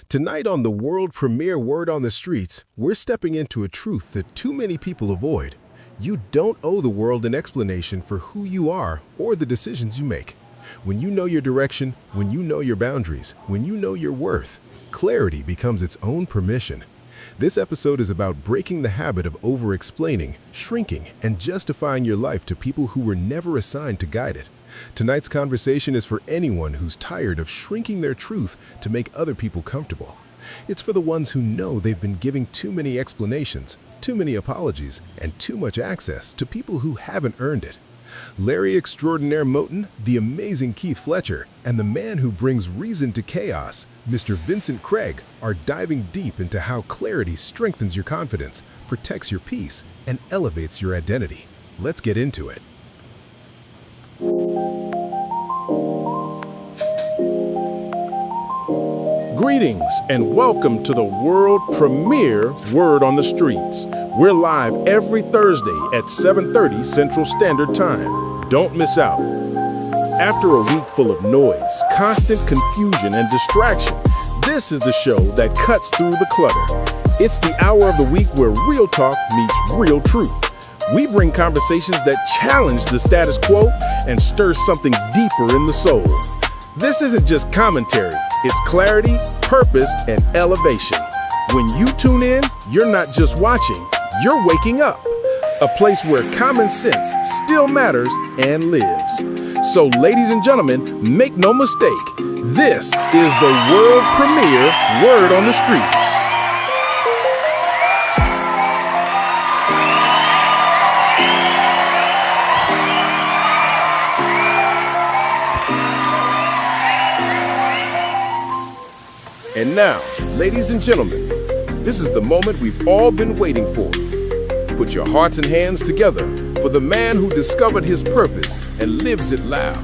Tonight on the world premiere Word on the Streets, we're stepping into a truth that too many people avoid. You don't owe the world an explanation for who you are or the decisions you make. When you know your direction, when you know your boundaries, when you know your worth, clarity becomes its own permission. This episode is about breaking the habit of over-explaining, shrinking, and justifying your life to people who were never assigned to guide it. Tonight's conversation is for anyone who's tired of shrinking their truth to make other people comfortable. It's for the ones who know they've been giving too many explanations, too many apologies, and too much access to people who haven't earned it. Larry Xtradonaire Moton, the Amazing Keith Fletcher, and the man who brings reason to chaos, Mr. Vincent Craig, are diving deep into how clarity strengthens your confidence, protects your peace, and elevates your identity. Let's get into it. Greetings and welcome to the world premiere Word on the Streets. We're live every Thursday at 7:30 Central Standard Time. Don't miss out. After a week full of noise, constant confusion, and distraction, this is the show that cuts through the clutter. It's the hour of the week where real talk meets real truth. We bring conversations that challenge the status quo and stir something deeper in the soul. This isn't just commentary, it's clarity, purpose, and elevation. When you tune in, you're not just watching, you're waking up. A place where common sense still matters and lives. So, ladies and gentlemen, make no mistake, this is the world premiere Word on the Streets. And now, ladies and gentlemen, this is the moment we've all been waiting for. Put your hearts and hands together for the man who discovered his purpose and lives it loud,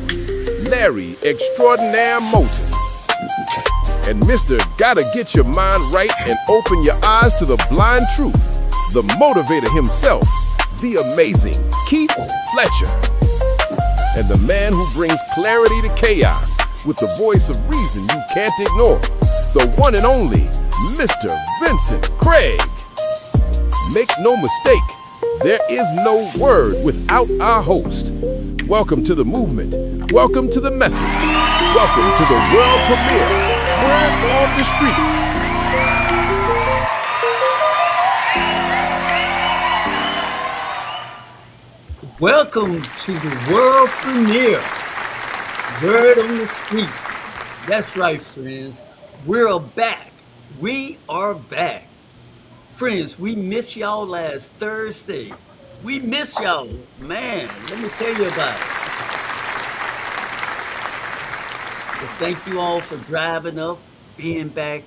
Larry Xtradonaire Moton. And Mr. Gotta Get Your Mind Right and Open Your Eyes to the Blind Truth, the motivator himself, the amazing Keith Fletcher. And the man who brings clarity to chaos with the voice of reason you can't ignore, the one and only Mr. Vincent Craig. Make no mistake, there is no word without our host. Welcome to the movement. Welcome to the message. Welcome to the world premiere Word on the Streets. Welcome to the world premiere Word on the Street. That's right, friends. We're back. We are back. Friends, we missed y'all last Thursday. We missed y'all. Man, let me tell you about it. Well, thank you all for driving up, being back,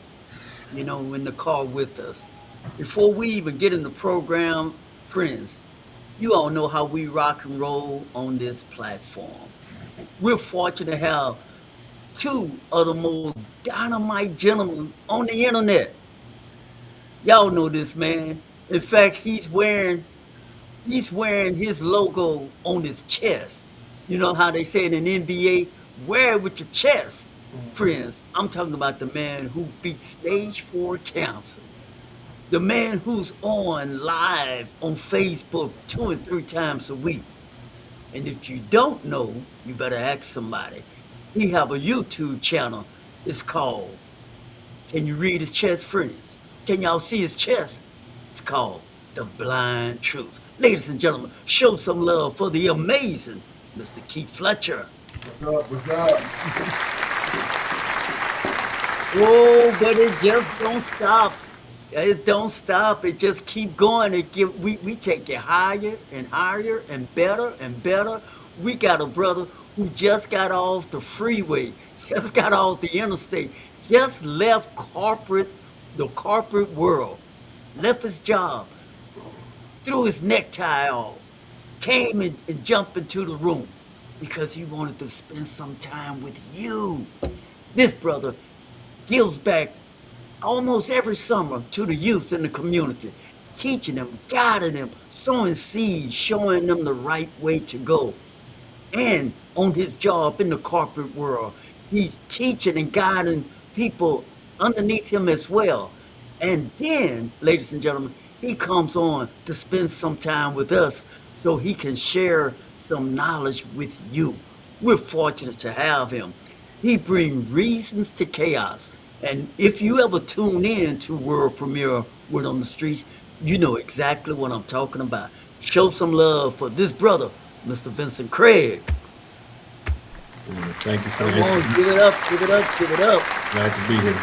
in the car with us. Before we even get in the program, friends, you all know how we rock and roll on this platform. We're fortunate to have two of the most dynamite gentlemen on the internet. Y'all know this man. In fact, he's wearing his logo on his chest. You know how they say in an NBA, wear it with your chest. Friends, I'm talking about the man who beat stage 4 cancer. The man who's on live on Facebook 2 and 3 times a week. And if you don't know, you better ask somebody. He have a YouTube channel. It's called, can you read his chest, friends? Can y'all see his chest? It's called The Blind Truth. Ladies and gentlemen, show some love for the amazing Mr. Keith Fletcher. What's up? Oh, but it just don't stop. It don't stop. It just keep going. We take it higher and higher and better and better. We got a brother who just got off the freeway, just got off the interstate, just left the corporate world, left his job, threw his necktie off, came and jumped into the room because he wanted to spend some time with you. This brother gives back almost every summer to the youth in the community, teaching them, guiding them, sowing seeds, showing them the right way to go. And on his job in the corporate world, he's teaching and guiding people underneath him as well. And then, ladies and gentlemen, he comes on to spend some time with us so he can share some knowledge with you. We're fortunate to have him. He brings reasons to chaos. And if you ever tune in to world premiere Word on the Streets, you know exactly what I'm talking about. Show some love for this brother, Mr. Vincent Craig. Thank you for Come the on, interview. give it up, give it up, give it up. Glad to be here.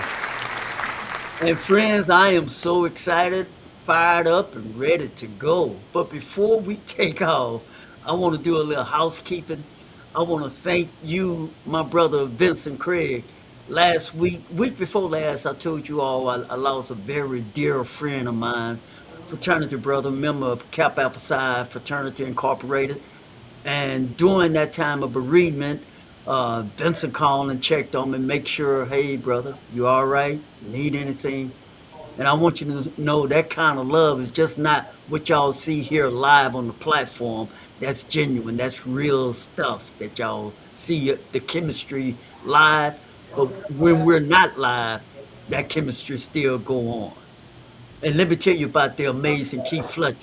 And friends, I am so excited, fired up, and ready to go. But before we take off, I want to do a little housekeeping. I want to thank you, my brother Vincent Craig. Last week before last, I told you all I lost a very dear friend of mine, fraternity brother, member of Kappa Alpha Psi Fraternity Incorporated. And during that time of bereavement, Vincent called and checked on me, make sure, hey, brother, you all right? Need anything? And I want you to know that kind of love is just not what y'all see here live on the platform. That's genuine. That's real stuff that y'all see the chemistry live. But when we're not live, that chemistry still go on. And let me tell you about the amazing Keith Fletcher.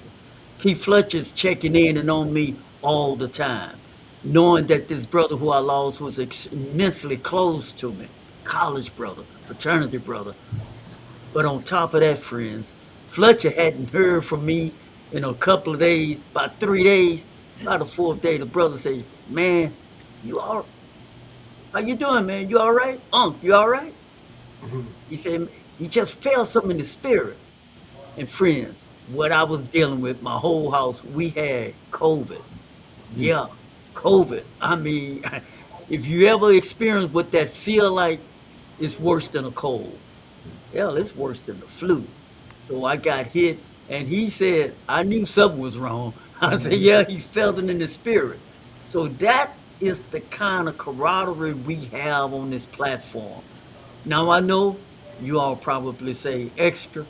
Keith Fletcher is checking in and on me all the time, knowing that this brother who I lost was immensely close to me, college brother, fraternity brother. But on top of that, friends, Fletcher hadn't heard from me in a couple of days, about 3 days. By the fourth day, the brother said, man, you all, how you doing, man? You all right? You all right? He said, he just felt something in the spirit. And friends, what I was dealing with, my whole house, we had COVID. Yeah, COVID. I mean, if you ever experience what that feel like, it's worse than a cold. Hell, it's worse than the flu. So I got hit, and he said, I knew something was wrong. I said, yeah, he felt it in the spirit. So that is the kind of camaraderie we have on this platform. Now, I know you all probably say extra.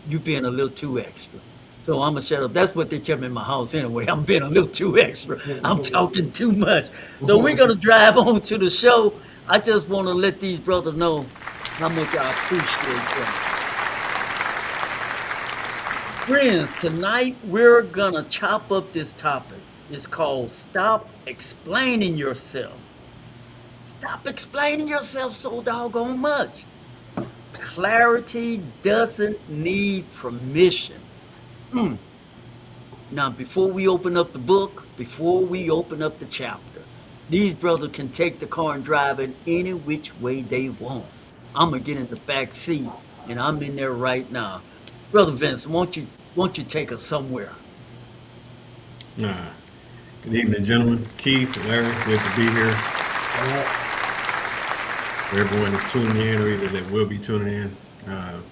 You being a little too extra. So I'm going to shut up. That's what they tell me in my house anyway. I'm being a little too extra. I'm talking too much. So we're going to drive on to the show. I just want to let these brothers know how much I appreciate them. Friends, tonight we're going to chop up this topic. It's called Stop Explaining Yourself. Stop explaining yourself so doggone much. Clarity doesn't need permission. Now, before we open up the book, before we open up the chapter, these brothers can take the car and drive it any which way they want. I'm gonna get in the back seat, and I'm in there right now. Brother Vince, won't you take us somewhere? Good evening, gentlemen. Keith, Larry, good to be here. For everyone that's tuning in or either that will be tuning in,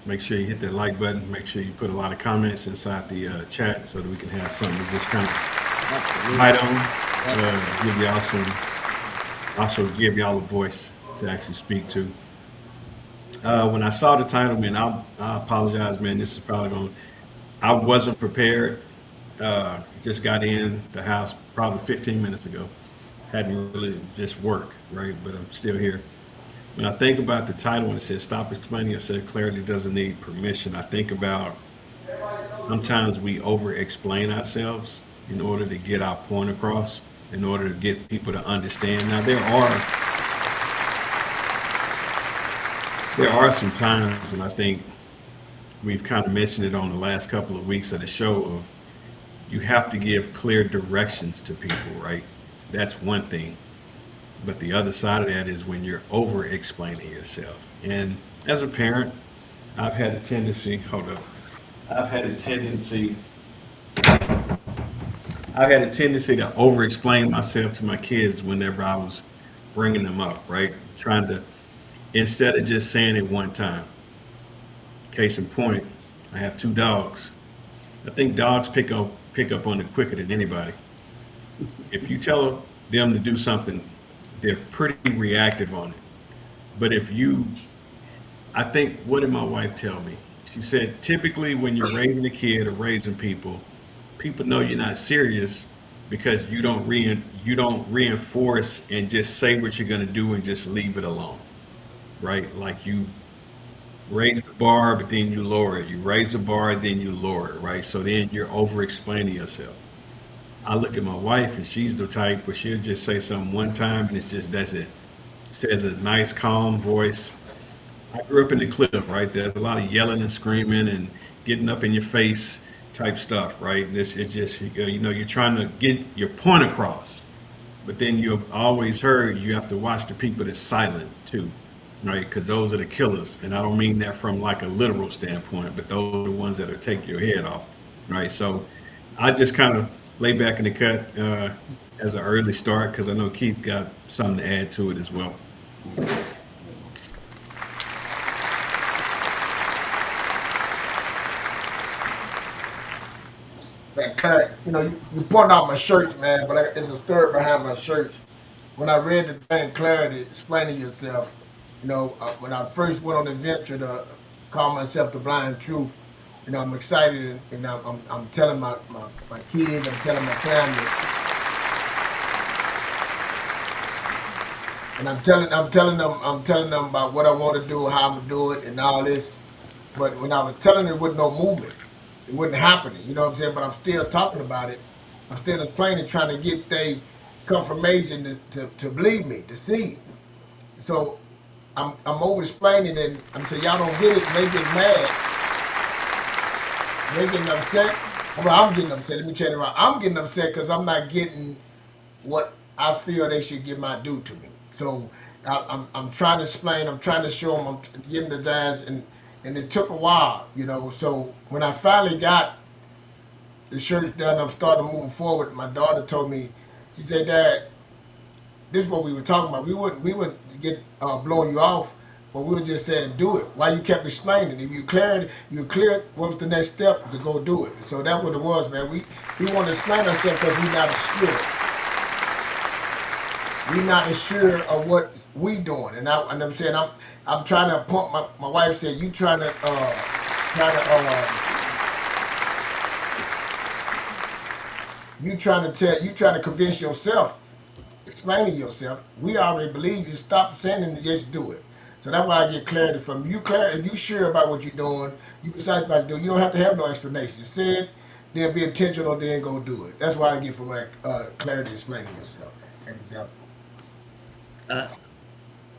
make sure you hit that like button. Make sure you put a lot of comments inside the chat so that we can have something to just kind of bite on. Give y'all also give y'all a voice to actually speak to. When I saw the title, man, I apologize, man. This is probably I wasn't prepared. Just got in the house probably 15 minutes ago. Hadn't really just worked, right? But I'm still here. When I think about the title, when it says "Stop Explaining Yourself," clarity doesn't need permission. I think about sometimes we over-explain ourselves in order to get our point across, in order to get people to understand. Now, there are some times, and I think we've kind of mentioned it on the last couple of weeks of the show, of you have to give clear directions to people, right? That's one thing. But the other side of that is when you're over-explaining yourself. And as a parent, I've had a tendency to over-explain myself to my kids whenever I was bringing them up, right? Trying to, instead of just saying it one time. Case in point, I have 2 dogs. I think dogs pick up on it quicker than anybody. If you tell them to do something, they're pretty reactive on it. But I think, what did my wife tell me? She said, typically when you're raising a kid or raising people know you're not serious because you don't reinforce and just say what you're going to do and just leave it alone, right? Like you raise the bar, but then you lower it. You raise the bar, then you lower it, right? So then you're over explaining yourself. I look at my wife, and she's the type where she'll just say something one time, and it's just that's it. Says a nice, calm voice. I grew up in the cliff, right? There's a lot of yelling and screaming and getting up in your face type stuff, right? And this is just, you're trying to get your point across, but then you've always heard you have to watch the people that's silent too, right? Because those are the killers. And I don't mean that from like a literal standpoint, but those are the ones that'll take your head off, right? So I just kind of lay back in the cut as an early start because I know Keith got something to add to it as well. Man, Clark, you pointing out my shirts, man, but there's a story behind my shirts. When I read the thing, clarity, explaining yourself, when I first went on the venture to call myself the blind truth, I'm excited and I'm telling my kids, I'm telling my family, and I'm telling them about what I want to do, how I'm gonna do it, and all this. But when I was telling it with no movement, it wasn't happening. You know what I'm saying? But I'm still talking about it. I'm still explaining, trying to get they confirmation to believe me, to see. So I'm over explaining, and I'm saying y'all don't get it, and they get mad, they getting upset. Well, I'm getting upset. Let me tell you right. I'm getting upset because I'm not getting what I feel they should give my due to me. So I'm trying to explain. I'm trying to show them. I'm getting the guys, and it took a while, So when I finally got the shirt done, I'm starting moving forward. My daughter told me, she said, "Dad, this is what we were talking about. We wouldn't get blow you off, but we were just saying do it. Why you kept explaining? If you cleared, what's the next step to go do it? So that's what it was, man. We want to explain ourselves because we're not sure. We're not sure of what we doing, and I'm saying I'm trying to point. My wife said you trying to you trying to convince yourself, explaining yourself. We already believe you. Stop saying it and just do it. So that's why I get clarity from you. If you sure about what you're doing, you decide about to do. You don't have to have no explanation. Say it, then be intentional, then go do it. That's why I get from like clarity, explaining yourself. Example.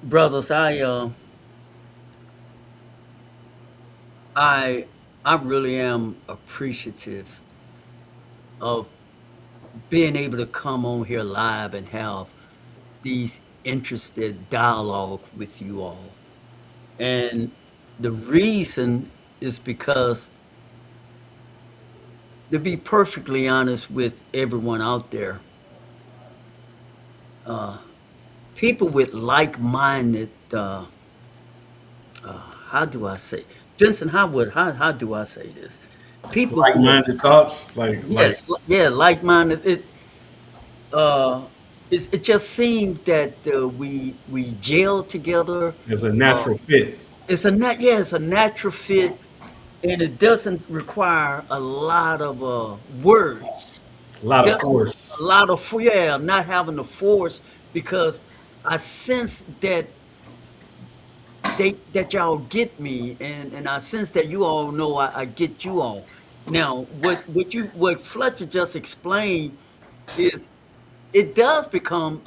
Brothers, I really am appreciative of being able to come on here live and have these interested dialogue with you all. And the reason is because, to be perfectly honest with everyone out there, people with like-minded, how do I say, Vincent, how do I say this? People who are, Like-minded thoughts, yes, yeah, like-minded. It just seems that we gel together. as a Uh, natural fit, it's a natural fit, and it doesn't require a lot of words. a lot of Doesn't force. a lot of yeah, not having the force, because I sense that y'all get me, and I sense that you all know I get you all. Now, what Fletcher just explained is, it does become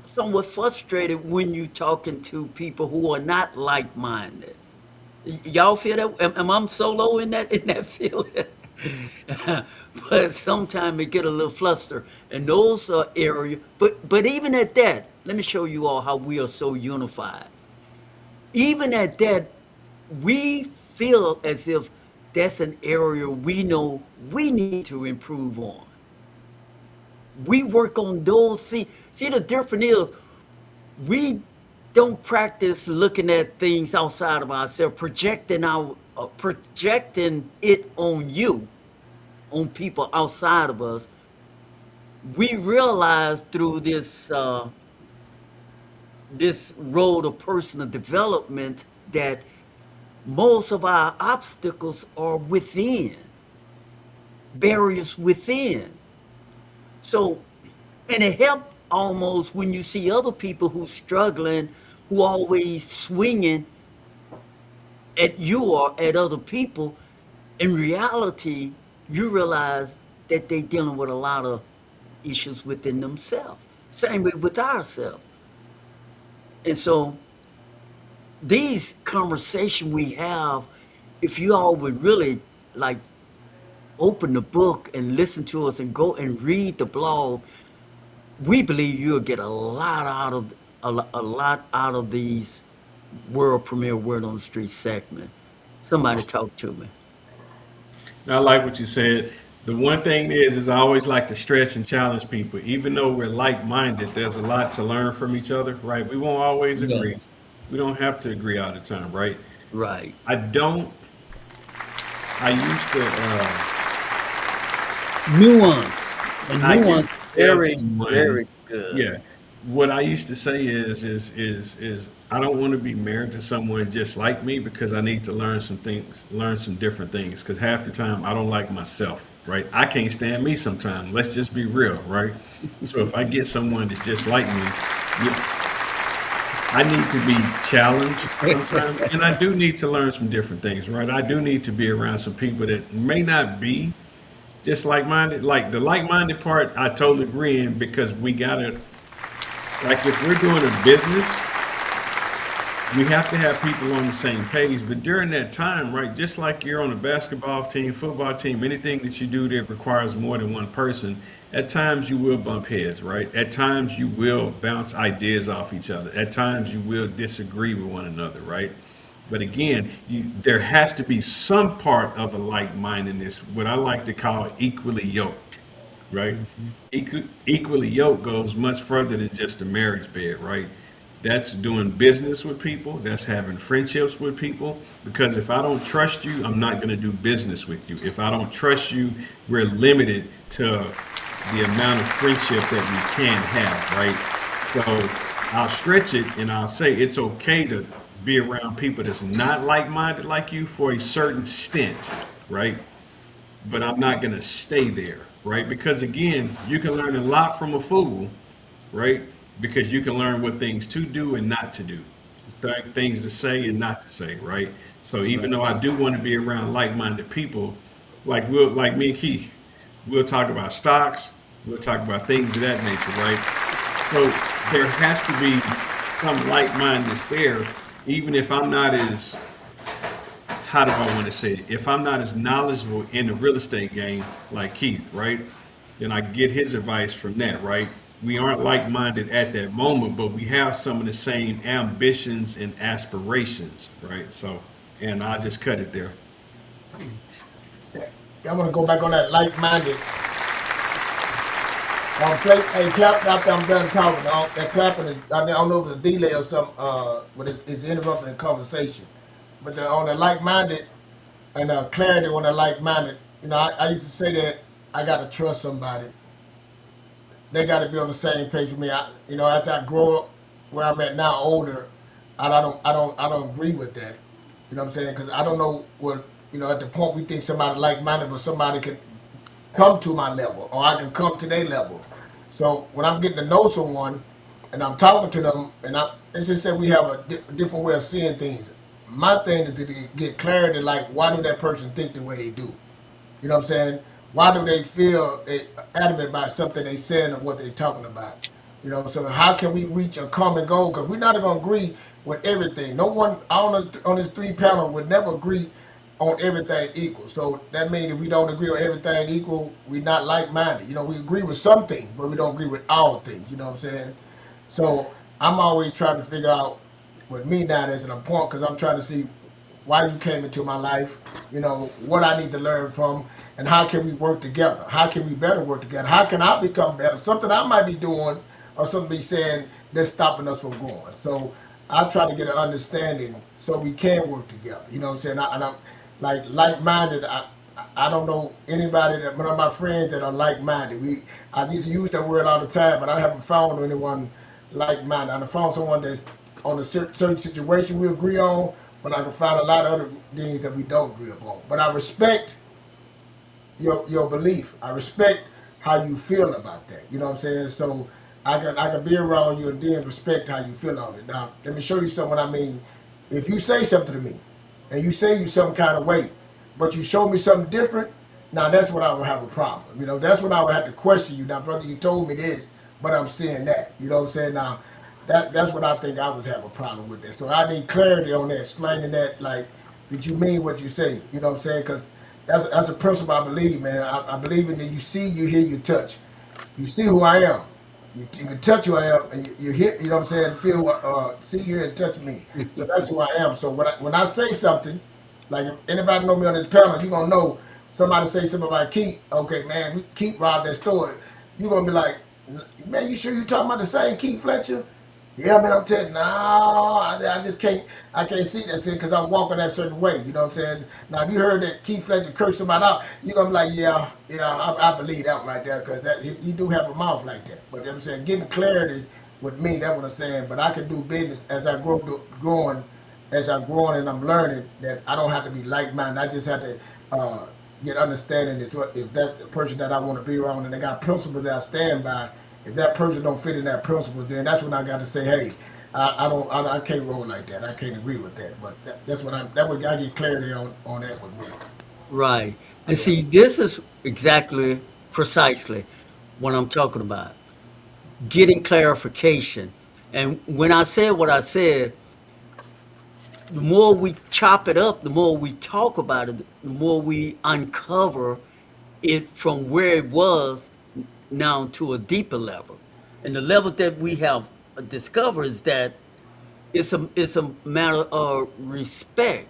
somewhat frustrated when you talking to people who are not like-minded. Y'all feel that? Am I solo in that field? But sometimes it get a little fluster, and those are area. But even at that, let me show you all how we are so unified. Even at that, we feel as if that's an area we know we need to improve on. We work on those. See, the difference is we don't practice looking at things outside of ourselves, projecting it on you, on people outside of us. We realize through this road of personal development that most of our obstacles are within, barriers within. So, and it helps almost when you see other people who struggling, who always swinging, at you or at other people, in reality, you realize that they're dealing with a lot of issues within themselves. Same way with ourselves. And so these conversations we have, if you all would really like open the book and listen to us and go and read the blog, we believe you'll get a lot out of a lot out of these world premiere Word on the Street segment. Somebody talk to me. I like what you said. The one thing is I always like to stretch and challenge people. Even though we're like-minded, there's a lot to learn from each other, right? We won't always agree. Yes. We don't have to agree all the time, right? Right. I don't. I used to. Nuance. And I nuance used to tell very, someone, very good. yeah. What I used to say is I don't want to be married to someone just like me because I need to learn some things, learn some different things. Because half the time I don't like myself, right? I can't stand me sometimes. Let's just be real, right? So if I get someone that's just like me, yeah, I need to be challenged sometimes, and I do need to learn some different things, right? I do need to be around some people that may not be just like-minded. Like the like-minded part, I totally agree in because we gotta, like, if we're doing a business, we have to have people on the same page. But during that time, right, just like you're on a basketball team, football team, anything that you do that requires more than one person, at times you will bump heads, right? At times you will bounce ideas off each other. At times you will disagree with one another, right? But again, there has to be some part of a like-mindedness, what I like to call equally yoked, right? Equally yoked goes much further than just a marriage bed, right? That's doing business with people. That's having friendships with people. Because if I don't trust you, I'm not going to do business with you. If I don't trust you, we're limited to the amount of friendship that we can have, right? So I'll stretch it and I'll say it's okay to be around people that's not like-minded like you for a certain stint, right? But I'm not going to stay there, right? Because again, you can learn a lot from a fool, right? Because you can learn what things to do and not to do, things to say and not to say, right? So even though I do want to be around like-minded people, like me and Keith, we'll talk about stocks, we'll talk about things of that nature, right? So there has to be some like-mindedness there, even if I'm not as, how do I want to say it? If I'm not as knowledgeable in the real estate game like Keith, right? Then I get his advice from that, right? We aren't like-minded at that moment, but we have some of the same ambitions and aspirations, right? So, and I'll just cut it there. I'm gonna go back on that like-minded. Hey, clap after I'm done talking. That clapping is, I don't know if it's a delay or something, but it's interrupting the conversation. But on the like-minded and clarity on the like-minded, I used to say that I gotta trust somebody. They gotta be on the same page with me. After I grow up where I'm at now, older, I don't agree with that. You know what I'm saying? Because I don't know what, at the point we think somebody like-minded, but somebody can come to my level or I can come to their level. So when I'm getting to know someone and I'm talking to them, and it's just that we have a different way of seeing things. My thing is to get clarity, like why do that person think the way they do? You know what I'm saying? Why do they feel adamant about something they saying or what they're talking about? So how can we reach a common goal? Because we're not going to agree with everything. No one on this three panel would never agree on everything equal. So that means if we don't agree on everything equal, we're not like-minded. We agree with some things, but we don't agree with all things. You know what I'm saying? So I'm always trying to figure out with me now there's an point because I'm trying to see why you came into my life, what I need to learn from, and how can we work together? How can we better work together? How can I become better? Something I might be doing or something be saying that's stopping us from going. So I try to get an understanding so we can work together. You know what I'm saying? I'm like-minded. I don't know anybody one of my friends that are like-minded. I used to use that word all the time, but I haven't found anyone like-minded. I found someone that's on a certain situation we agree on, but I can find a lot of other things that we don't agree upon. But I respect your belief. I respect how you feel about that. You know what I'm saying? So I can be around you and then respect how you feel on it. Now, let me show you something. I mean, if you say something to me and you say you some kind of way, but you show me something different, now that's when I would have a problem. You know, that's when I would have to question you. Now, brother, you told me this, but I'm seeing that. You know what I'm saying? Now, that's what I think I would have a problem with that. So I need clarity on that, explaining that, like, did you mean what you say? You know what I'm saying? Because that's a principle I believe, man. I believe in that you see, you hear, you touch. You see who I am. You can touch who I am, and you hit. You know what I'm saying? Feel, see, hear, and touch me. So that's who I am. So when I say something, like if anybody know me on this panel, you gonna know somebody say something about Keith. Okay, man, Keith robbed that store. You gonna be like, man, you sure you talking about the same Keith Fletcher? Yeah, man, I'm telling you, no, I just can't, I can't see that shit because I'm walking that certain way. You know what I'm saying? Now, if you heard that Keith Fletcher curse somebody out, you're gonna be like, yeah, I believe that one right there because that he do have a mouth like that. But I'm saying, getting clarity with me, that's what I'm saying. But I can do business as I growing, as I'm growing and I'm learning that I don't have to be like-minded. I just have to get understanding if that's the person that I want to be around and they got principles that I stand by. If that person don't fit in that principle, then that's when I got to say, hey, I can't roll like that. I can't agree with that. But that's what I get clarity on that with me. Right. And see, this is exactly, precisely what I'm talking about. Getting clarification. And when I said what I said, the more we chop it up, the more we talk about it, the more we uncover it from where it was now to a deeper level. And the level that we have discovered is that it's a matter of respect.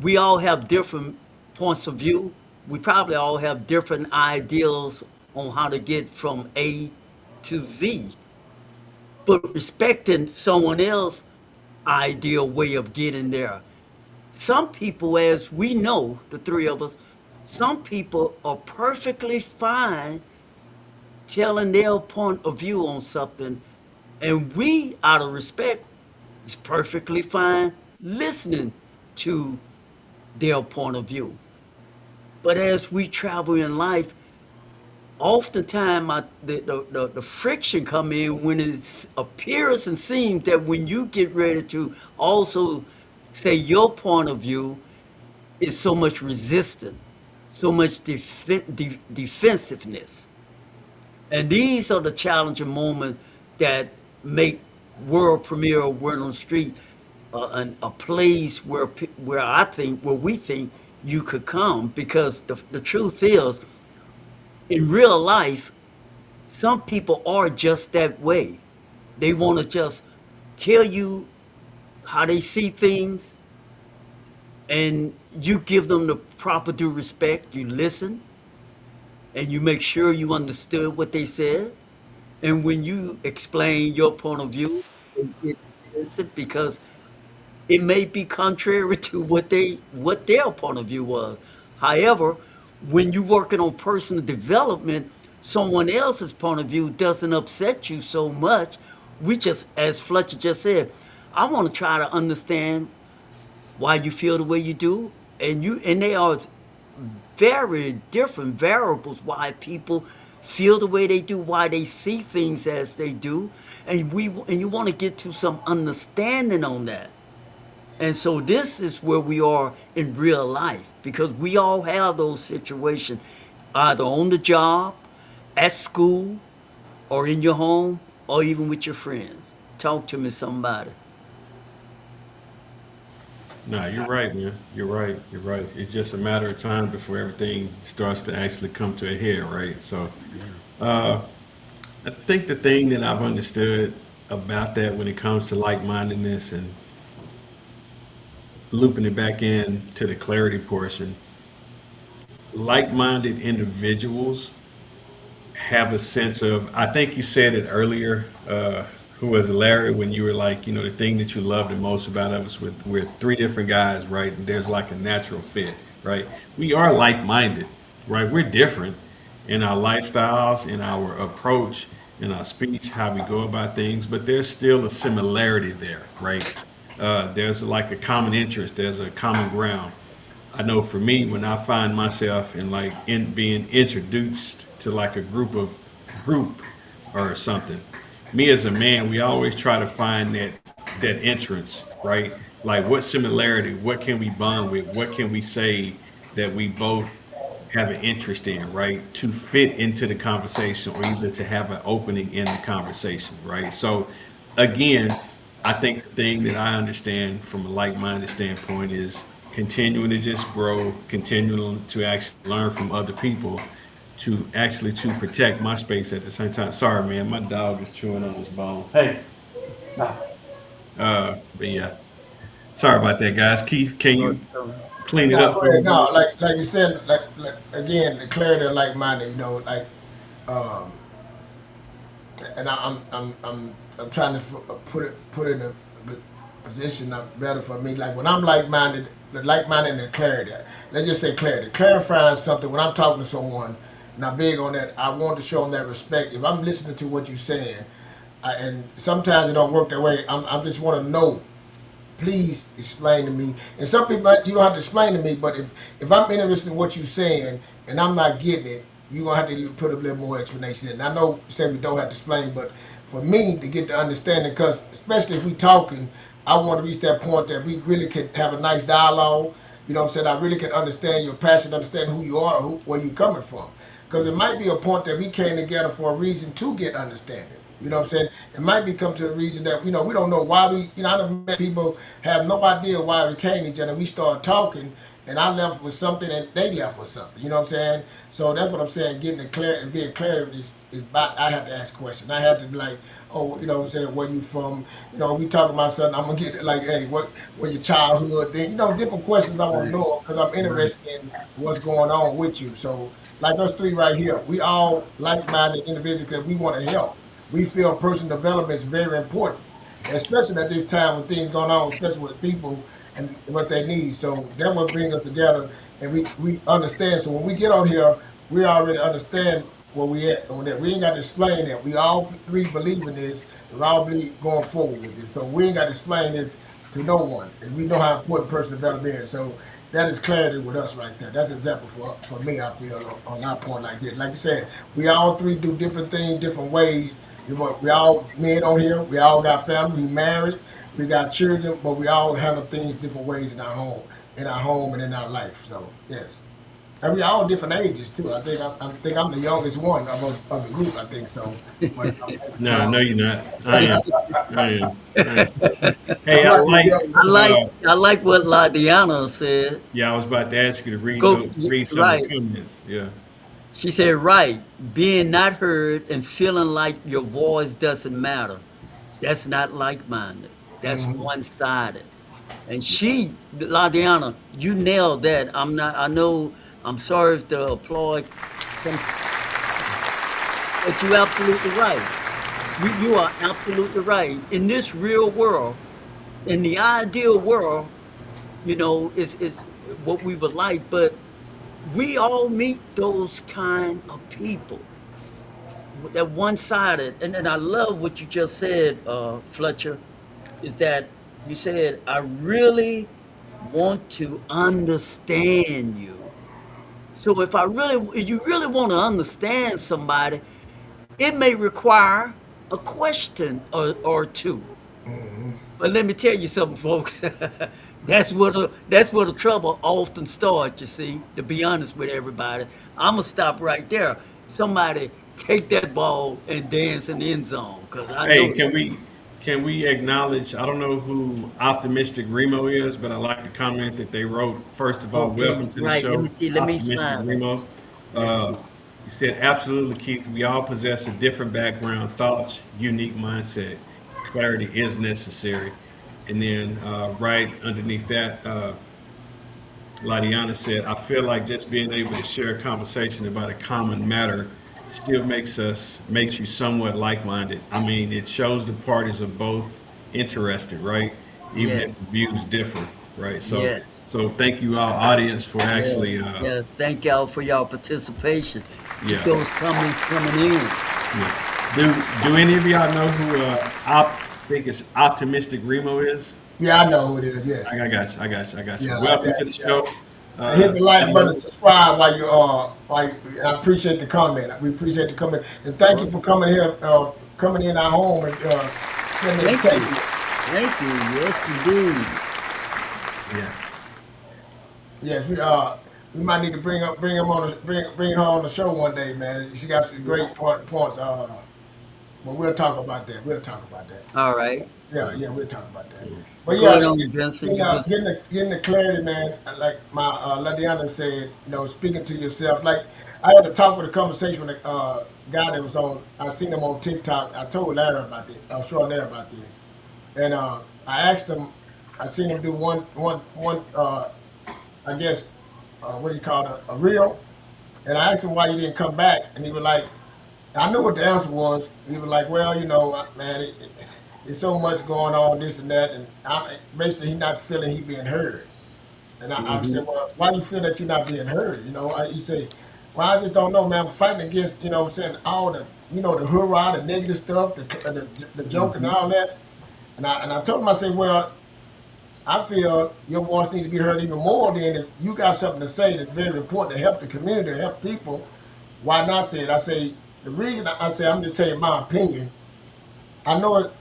We all have different points of view. We probably all have different ideals on how to get from A to Z. But respecting someone else's ideal way of getting there. Some people, as we know, the three of us, some people are perfectly fine telling their point of view on something, and we, out of respect, is perfectly fine listening to their point of view. But as we travel in life, oftentimes the friction come in when it appears and seems that when you get ready to also say your point of view is so much resistance, so much defensiveness. And these are the challenging moments that make world premiere of Word on the Street a place where I think, where we think you could come, because the truth is, in real life, some people are just that way. They want to just tell you how they see things, and you give them the proper due respect. You listen, and you make sure you understood what they said. And when you explain your point of view, it is because it may be contrary to what their point of view was. However, when you're working on personal development, someone else's point of view doesn't upset you so much. We just, as Fletcher just said, I want to try to understand why you feel the way you do, and they are very different variables why people feel the way they do, why they see things as they do, and you want to get to some understanding on that. And so this is where we are in real life, because we all have those situations, either on the job, at school, or in your home, or even with your friends. Talk to me, somebody. No, you're right, man. You're right. You're right. It's just a matter of time before everything starts to actually come to a head, right? So, uh, I think the thing that I've understood about that when it comes to like-mindedness and looping it back in to the clarity portion, like-minded individuals have a sense of, I think you said it earlier, who was Larry, when you were like, the thing that you love the most about us, we're three different guys, right? And there's like a natural fit, right? We are like-minded, right? We're different in our lifestyles, in our approach, in our speech, how we go about things, but there's still a similarity there, right? There's like a common interest, there's a common ground. I know for me, when I find myself in being introduced to like a group or something, me as a man, we always try to find that entrance, right? like what similarity, what can we bond with, what can we say that we both have an interest in, right? To fit into the conversation or either to have an opening in the conversation, right? So again, I think the thing that I understand from a like-minded standpoint is continuing to just grow, continuing to actually learn from other people to actually to protect my space at the same time. Sorry, man, my dog is chewing on this bone. Hey, but yeah, sorry about that, guys. Keith, can No, you clean it No, up go for ahead. me? No, like you said, like again, the clarity of like-minded. You know, like, um, and I'm trying to put it in a position that's better for me. Like when I'm like-minded, the like-minded and the clarity. Let's just say clarity. Clarifying something when I'm talking to someone, and I'm big on that. I want to show them that respect. If I'm listening to what you're saying, and sometimes it don't work that way, I just want to know. Please explain to me. And some people, you don't have to explain to me, but if I'm interested in what you're saying and I'm not getting it, you're gonna have to put a little more explanation in. I know you said we don't have to explain, but for me to get the understanding, because especially if we talking, I want to reach that point that we really can have a nice dialogue. You know what I'm saying? I really can understand your passion, understand who you are, where you're coming from. Because it might be a point that we came together for a reason to get understanding. You know what I'm saying? It might become to the reason that, we don't know why we, I done met people have no idea why we came to each other. We started talking, and I left with something, and they left with something. You know what I'm saying? So that's what I'm saying. Getting it clear and being clear is about. I have to ask questions. I have to be like, oh, you know what I'm saying? Where you from? You know, we talking about something. I'm gonna get it like, hey, what your childhood thing? You know, different questions I want to right, know because I'm right. interested in what's going on with you. So, like us three right here, we all like-minded individuals because we want to help. We feel personal development is very important, especially at this time when things going on, especially with people and what they need. So that will bring us together, and we understand. So when we get on here, we already understand where we at on that. We ain't got to explain that. We all three believe in this. We all believe going forward with it. So we ain't got to explain this to no one, and we know how important personal development is. So that is clarity with us right there. That's an example for me. I feel on our point like this. Like I said, we all three do different things, different ways. We all men on here. We all got family. We married. We got children, but we all handle things different ways in our home, and in our life. So yes, and we all different ages too. I think I'm the youngest one of the group. I think so. But No, no, you're not. I am. I am. I am. Hey, I'm I like the like. youngest I one. like I like what Ladiana said. Yeah, I was about to ask you to read some of the Right. comments. Yeah. She said, right, being not heard and feeling like your voice doesn't matter. That's not like-minded. That's Hmm. one-sided. And Ladiana, you nailed that. I know, I'm sorry if the applause, but you're absolutely right. You are absolutely right. In this real world, in the ideal world, is what we would like, but we all meet those kind of people that one-sided. And I love what you just said, Fletcher, is that you said, I really want to understand you. So if you really want to understand somebody, it may require a question or two. Hmm. But let me tell you something, folks. That's where the trouble often starts. You see, to be honest with everybody, I'm gonna stop right there. Somebody take that ball and dance in the end zone, cause I Hey, know. can we acknowledge? I don't know who Optimistic Remo is, but I like the comment that they wrote. First of all, welcome Okay, to the right. Let me show, see. Let me Optimistic find it. Remo. Let's Uh, see. he said, "Absolutely, Keith. We all possess a different background, thoughts, unique mindset. Clarity is necessary." And then right underneath that, Ladiana said, "I feel like just being able to share a conversation about a common matter still makes you somewhat like-minded. I mean, it shows the parties are both interested, right? Even Yes. if the views differ, right? So, Yes. so thank you, our audience, for Yes. actually, Yes. Thank y'all for y'all participation. Keep yeah, those comments coming in. yeah. Do any of y'all know who I think it's Optimistic Remo is? Yeah, I know who it is. Yes. I got you. I got you. I got you. Yeah. Welcome Yeah. to the Yeah. show. And hit the like button, Gentlemen. subscribe while you like. I appreciate the comment. We appreciate the comment, and thank you for coming here, coming in our home and spending the Thank time you. with us. Thank you. Yes, indeed. Yeah. Yes, we might need to bring her on the show one day, man. She got some great points. But we'll talk about that. We'll talk about that. All right. Yeah, yeah, we'll talk about that. Mm. But Go yeah, ahead on, Vincent. You was getting the clarity, man. Like my Ladiana said, speaking to yourself. Like I had to talk with a conversation with a guy that was on. I seen him on TikTok. I told Larry about this. I was showing Larry about this, and I asked him. I seen him do one. I guess what do you call it? A reel. And I asked him why he didn't come back, and he was like, I knew what the answer was. He was like, well, man, it's so much going on, this and that, and basically he's not feeling he being heard. And I said, well, why do you feel that you're not being heard? He said, well, I just don't know, man. I'm fighting against, what I'm saying, all the, the hoorah, the negative stuff, the joke and all that. And I told him, I said, well, I feel your voice needs to be heard even more. Then if you got something to say that's very important to help the community, to help people, why not say it? I say, the reason I say, I'm just telling you my opinion. I know it,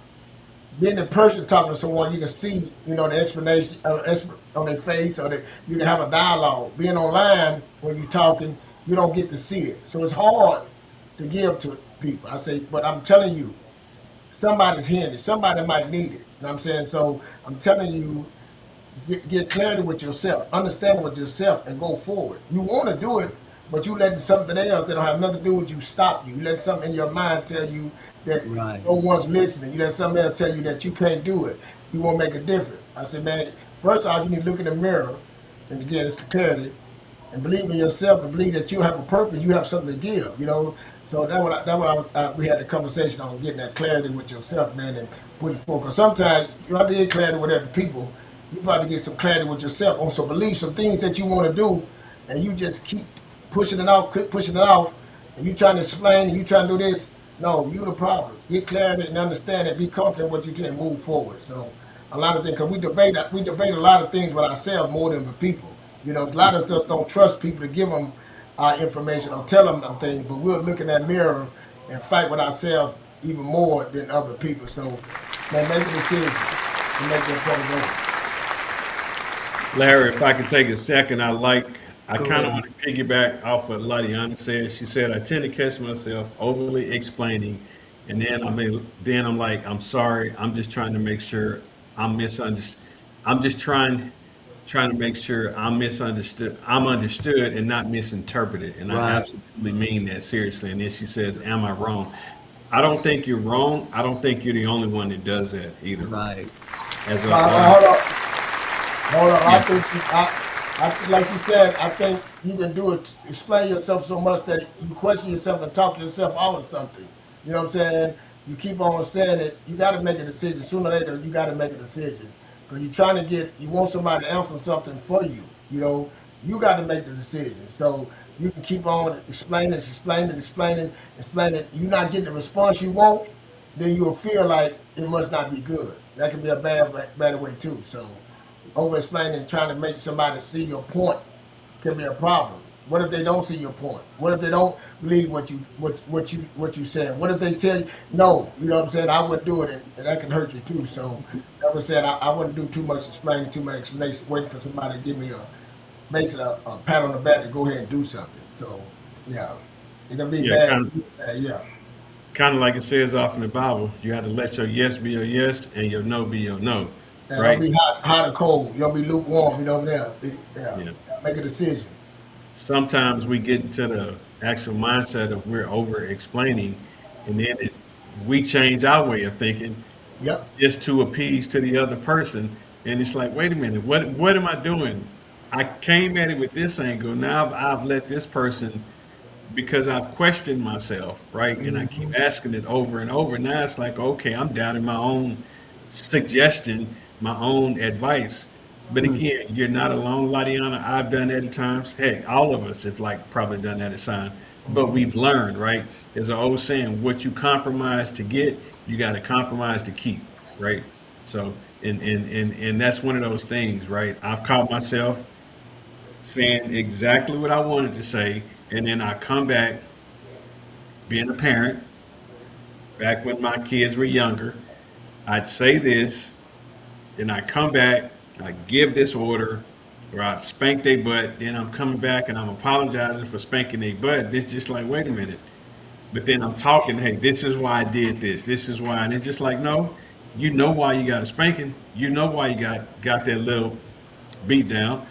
being in person talking to someone, you can see, the explanation on their face, or you can have a dialogue. Being online, when you're talking, you don't get to see it. So it's hard to give to people. I say, but I'm telling you, somebody's hearing it. Somebody might need it. You know what I'm saying? So I'm telling you, get clarity with yourself, understand with yourself, and go forward. You want to do it, but you letting something else that don't have nothing to do with you stop you. You let something in your mind tell you that right. no one's listening. You let something else tell you that you can't do it. You won't make a difference. I said, man, first off, you need to look in the mirror, and again, it's clarity, and believe in yourself, and believe that you have a purpose. You have something to give. So we had a conversation on getting that clarity with yourself, man, and put it forward. Because sometimes you don't have to get clarity with other people. You probably get some clarity with yourself on some beliefs, some things that you want to do, and you just keep pushing it off, and you trying to explain, and you trying to do this. No, you the problem. Get clarity and understand it. Be confident what you can, move forward. So a lot of things, because we debate a lot of things with ourselves more than with people. A lot of us don't trust people to give them our information or tell them things, but we'll look in that mirror and fight with ourselves even more than other people. So, man, make a decision and make that point Larry, if I could take a second, I Go kind of ahead. want to piggyback off what Latiana said. She said, I tend to catch myself overly explaining, and then I'm like, I'm sorry. I'm just trying to make sure I'm misunderstood. I'm just trying to make sure I'm misunderstood. I'm understood and not misinterpreted. And I Right. absolutely mean that seriously. And then she says, am I wrong? I don't think you're wrong. I don't think you're the only one that does that either. Right. As a, Hold on. Hold on. yeah, Like you said, I think you can do it, explain yourself so much that you question yourself and talk yourself out of something. You know what I'm saying? You keep on saying it, you got to make a decision. Sooner or later, you got to make a decision. Because you want somebody to answer something for you. You got to make the decision. So you can keep on explaining. You're not getting the response you want, then you'll feel like it must not be good. That can be a bad way too. So over explaining, trying to make somebody see your point can be a problem. What if they don't see your point? What if they don't believe what you said? What if they tell you no? You know what I'm saying? I wouldn't do it, and that can hurt you too. So, like I said, I wouldn't do too much explaining, too much explanation, waiting for somebody to give me basically a pat on the back to go ahead and do something. So, yeah, it can be yeah, bad. kind of, Yeah, kind of like it says off in the Bible. You have to let your yes be your yes and your no be your no, and don't right? be hot or cold. You don't be lukewarm. You know what I'm saying? Yeah, Yeah. make a decision. Sometimes we get into the actual mindset of we're over explaining, and then we change our way of thinking Yep. just to appease to the other person. And it's like, wait a minute, what am I doing? I came at it with this angle. Now I've let this person, because I've questioned myself, right? And I keep asking it over and over. Now it's like, okay, I'm doubting my own suggestion, my own advice. But again, you're not alone, Latiana. I've done that at times. Heck, all of us have probably done that at times. But we've learned, right? There's an old saying, what you compromise to get, you got to compromise to keep, right? So, and that's one of those things, right? I've caught myself saying exactly what I wanted to say, and then I come back being a parent, when my kids were younger, I'd say this, then I come back I give this order, or I spank their butt, then I'm coming back and I'm apologizing for spanking their butt. It's just like, wait a minute. But then I'm talking, hey, this is why I did this. This is why. And it's just like, no, you know why you got a spanking. You know why you got that little beat down.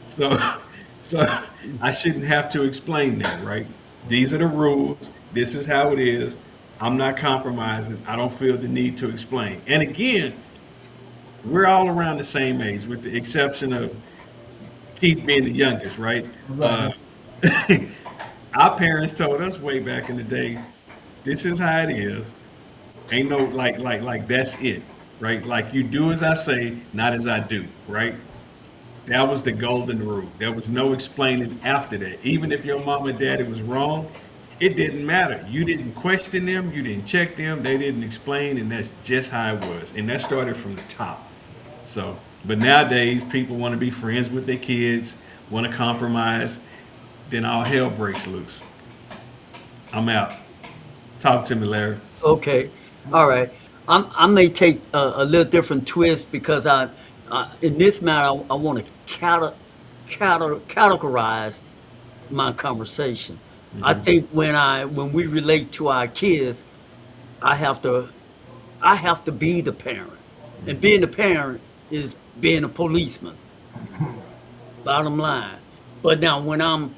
So, so I shouldn't have to explain that, right? These are the rules. This is how it is. I'm not compromising. I don't feel the need to explain. And again, we're all around the same age, with the exception of Keith being the youngest, right? Right. Our parents told us way back in the day, this is how it is. Ain't no like that's it, right? Like you do as I say, not as I do, right? That was the golden rule. There was no explaining after that. Even if your mom and daddy was wrong, it didn't matter. You didn't question them, you didn't check them, they didn't explain, and that's just how it was. And that started from the top. So, but nowadays people want to be friends with their kids, want to compromise, then all hell breaks loose. I'm out. Talk to me, Larry. Okay, all right. I may take a little different twist because in this matter, I want to categorize my conversation. I think when we relate to our kids, I have to I have to be the parent, and being the parent is being a policeman. Bottom line. But now when I'm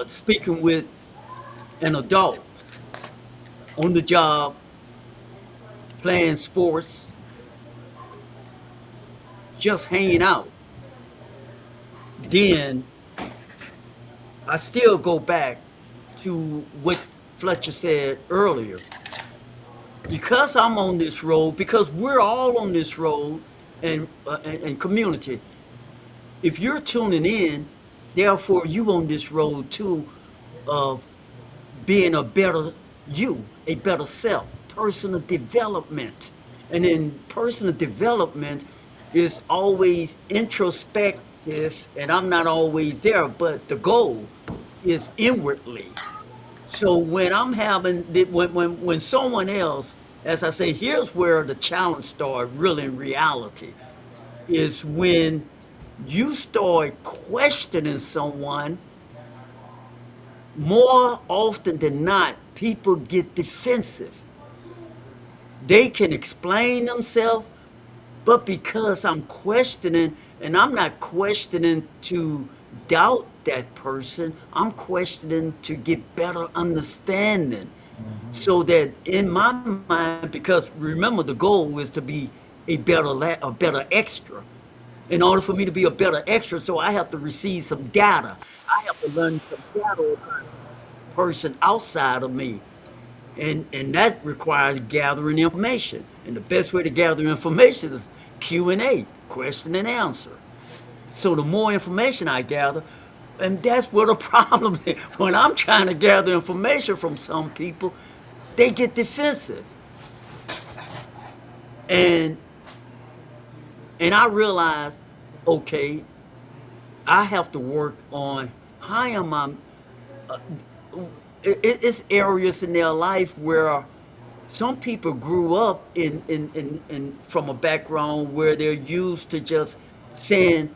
speaking with an adult on the job, playing sports, just hanging out, then I still go back to what Fletcher said earlier. Because I'm on this road, because we're all on this road and community, if you're tuning in, therefore you on this road too of being a better you, a better self, personal development. And then personal development is always introspective, and I'm not always there, but the goal is inwardly. So when I'm having when someone else, as I say, here's where the challenge starts really in reality, is when you start questioning someone. More often than not, people get defensive. They can explain themselves, but because I'm questioning, and I'm not questioning to doubt that person, I'm questioning to get better understanding. So that in my mind, because remember the goal is to be a better extra. In order for me to be a better extra, so I have to receive some data. I have to learn some data about a person outside of me. And that requires gathering information. And the best way to gather information is Q&A, question and answer. So the more information I gather, and that's where the problem is. When I'm trying to gather information from some people, they get defensive. And I realize, okay, I have to work on how am I. Uh, it's areas in their life where some people grew up in from a background where they're used to just saying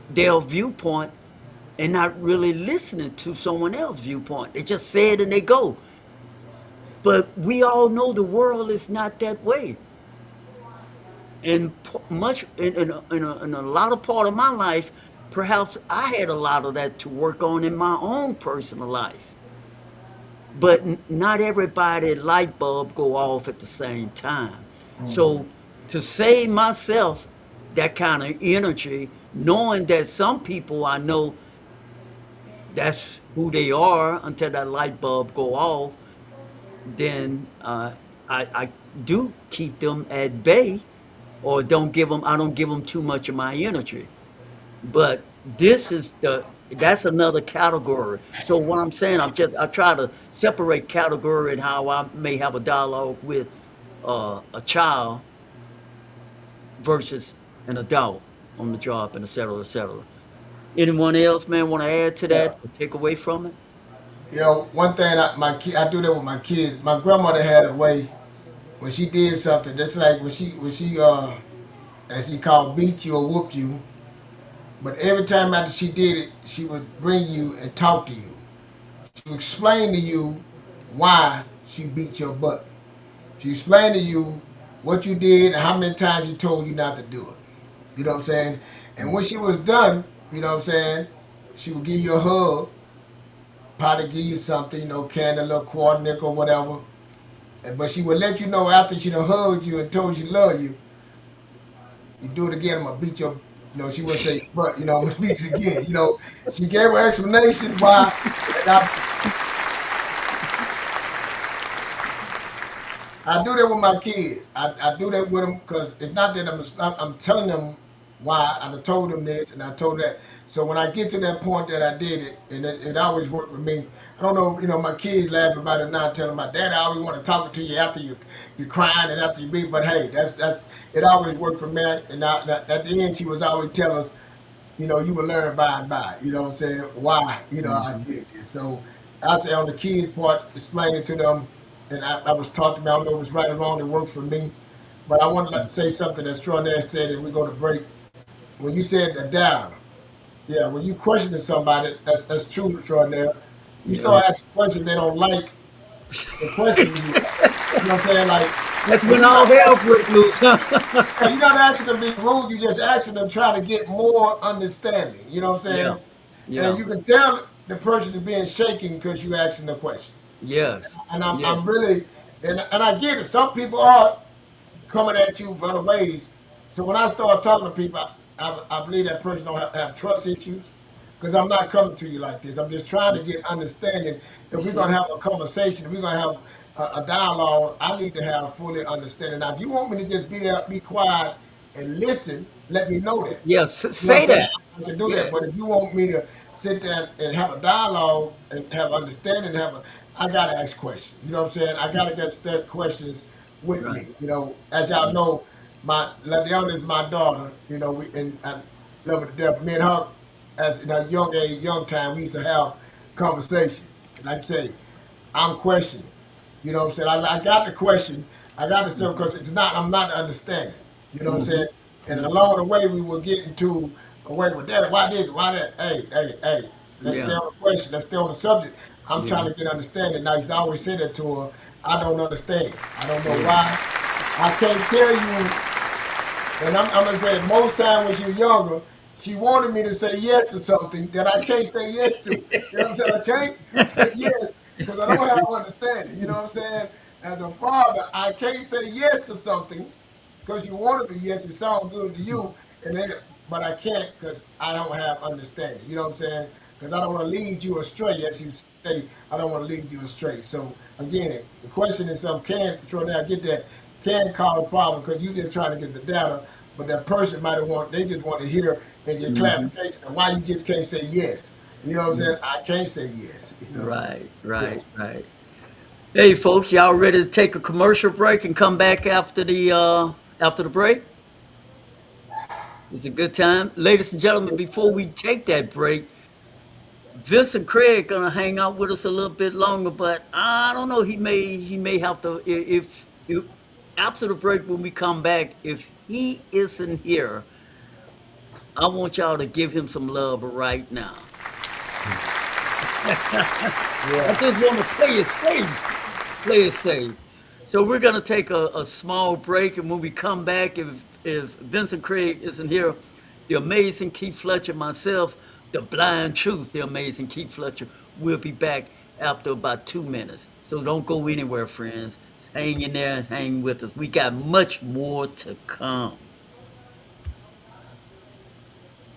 their viewpoint and not really listening to someone else's viewpoint. They just say it and they go. But we all know the world is not that way. And much in a lot of part of my life, perhaps I had a lot of that to work on in my own personal life. But not everybody light bulb go off at the same time. So to save myself that kind of energy, knowing that some people I know that's who they are until that light bulb go off, then I do keep them at bay, or I don't give them too much of my energy. But that's another category. So what I'm saying, I try to separate category and how I may have a dialogue with a child versus an adult on the job, and et cetera, et cetera. Anyone else, man, want to add to Yeah. that or take away from it? One thing I do that with my kids. My grandmother had a way when she did something. That's like when she as he called, beat you or whoop you. But every time after she did it, she would bring you and talk to you. She would explain to you why she beat your butt. She explained to you what you did and how many times she told you not to do it. You know what I'm saying? And when she was done, you know what I'm saying, she would give you a hug, probably give you something, you know, candy, a little quarter nickel, whatever. But she would let you know after she done hugged you and told you love you, you do it again, I'm gonna beat your, you know, she wouldn't say, but, you know, I'm gonna beat it again. You know, she gave her explanation why, and I do that with my kids. I do that with them because it's not that I'm telling them why. I told them this and I told that. So when I get to that point that I did it, and it always worked with me. I don't know, you know, my kids laugh about it now, telling my dad, I always want to talk to you after you're crying and after you beat. But hey, that's it always worked for me. And at the end, she was always telling us, you know, you will learn by and by. You know what I'm saying? Why, you know, I did it. So I say on the kids part, explaining to them, and I was taught to me, I don't know if it's right or wrong, it works for me. But I wanted to say something that Xtradonaire said, and we go to break. When you said the down, yeah, when you questioning somebody, that's true, Xtradonaire. You start asking questions they don't like the question you. You know what I'm saying? Like That's when all hell broke loose, huh? you're not asking them to be rude, you just asking them trying to get more understanding. You know what I'm saying? Yeah. And you can tell the person is being shaken because you asking the question. Yes. And Yeah. I'm really, and I get it. Some people are coming at you for other ways. So when I start talking to people, I believe that person don't have trust issues because I'm not coming to you like this. I'm just trying to get understanding. If we're gonna have a conversation, if we're gonna have a dialogue, I need to have fully understanding. Now, if you want me to just be there, be quiet, and listen, let me know that. Yes. You know what Say I'm saying? that. I can do Yes. that. But if you want me to sit there and have a dialogue and have understanding, I gotta ask questions. You know what I'm saying? I gotta get that questions with Right. me. You know, as y'all know, Leon is my daughter. You know, and I love her to death. Me and her, as in a young age, young time, we used to have conversation. And like I say, I'm questioning. You know what I'm saying? I got the question. I got to say because it's not. I'm not understanding. You know what I'm saying? And along the way, we were getting to wait with that. Why this? Why that? Hey. Let's stay Yeah. on the question. Let's stay on the subject. I'm Yeah. trying to get understanding. Now, I always say that to her. I don't understand. I don't know why. I can't tell you. And I'm gonna say most time when she was younger, she wanted me to say yes to something that I can't say yes to. You know what I'm saying? I can't say yes because I don't have understanding. You know what I'm saying? As a father, I can't say yes to something because you want to be yes. It sounds good to you, but I can't because I don't have understanding. You know what I'm saying? Because I don't want to lead you astray, as you say. I don't want to lead you astray. So again, the question is, sure now get that can cause a problem because you're just trying to get the data, but that person they just want to hear and get Hmm. clarification of why you just can't say yes. You know what I'm saying? I can't say yes. You know? Right. Yeah. Right. Hey, folks, y'all ready to take a commercial break and come back after the break? It's a good time, ladies and gentlemen. Before we take that break, Vincent Craig gonna hang out with us a little bit longer, but I don't know. He may have to if after the break when we come back. If he isn't here, I want y'all to give him some love right now. I Yeah. just want to play it safe. Play it safe. So we're gonna take a small break, and when we come back, if Vincent Craig isn't here, the amazing Keith Fletcher, myself, the blind truth, the amazing Keith Fletcher, will be back after about 2 minutes. So don't go anywhere, friends. Hang in there and hang with us. We got much more to come.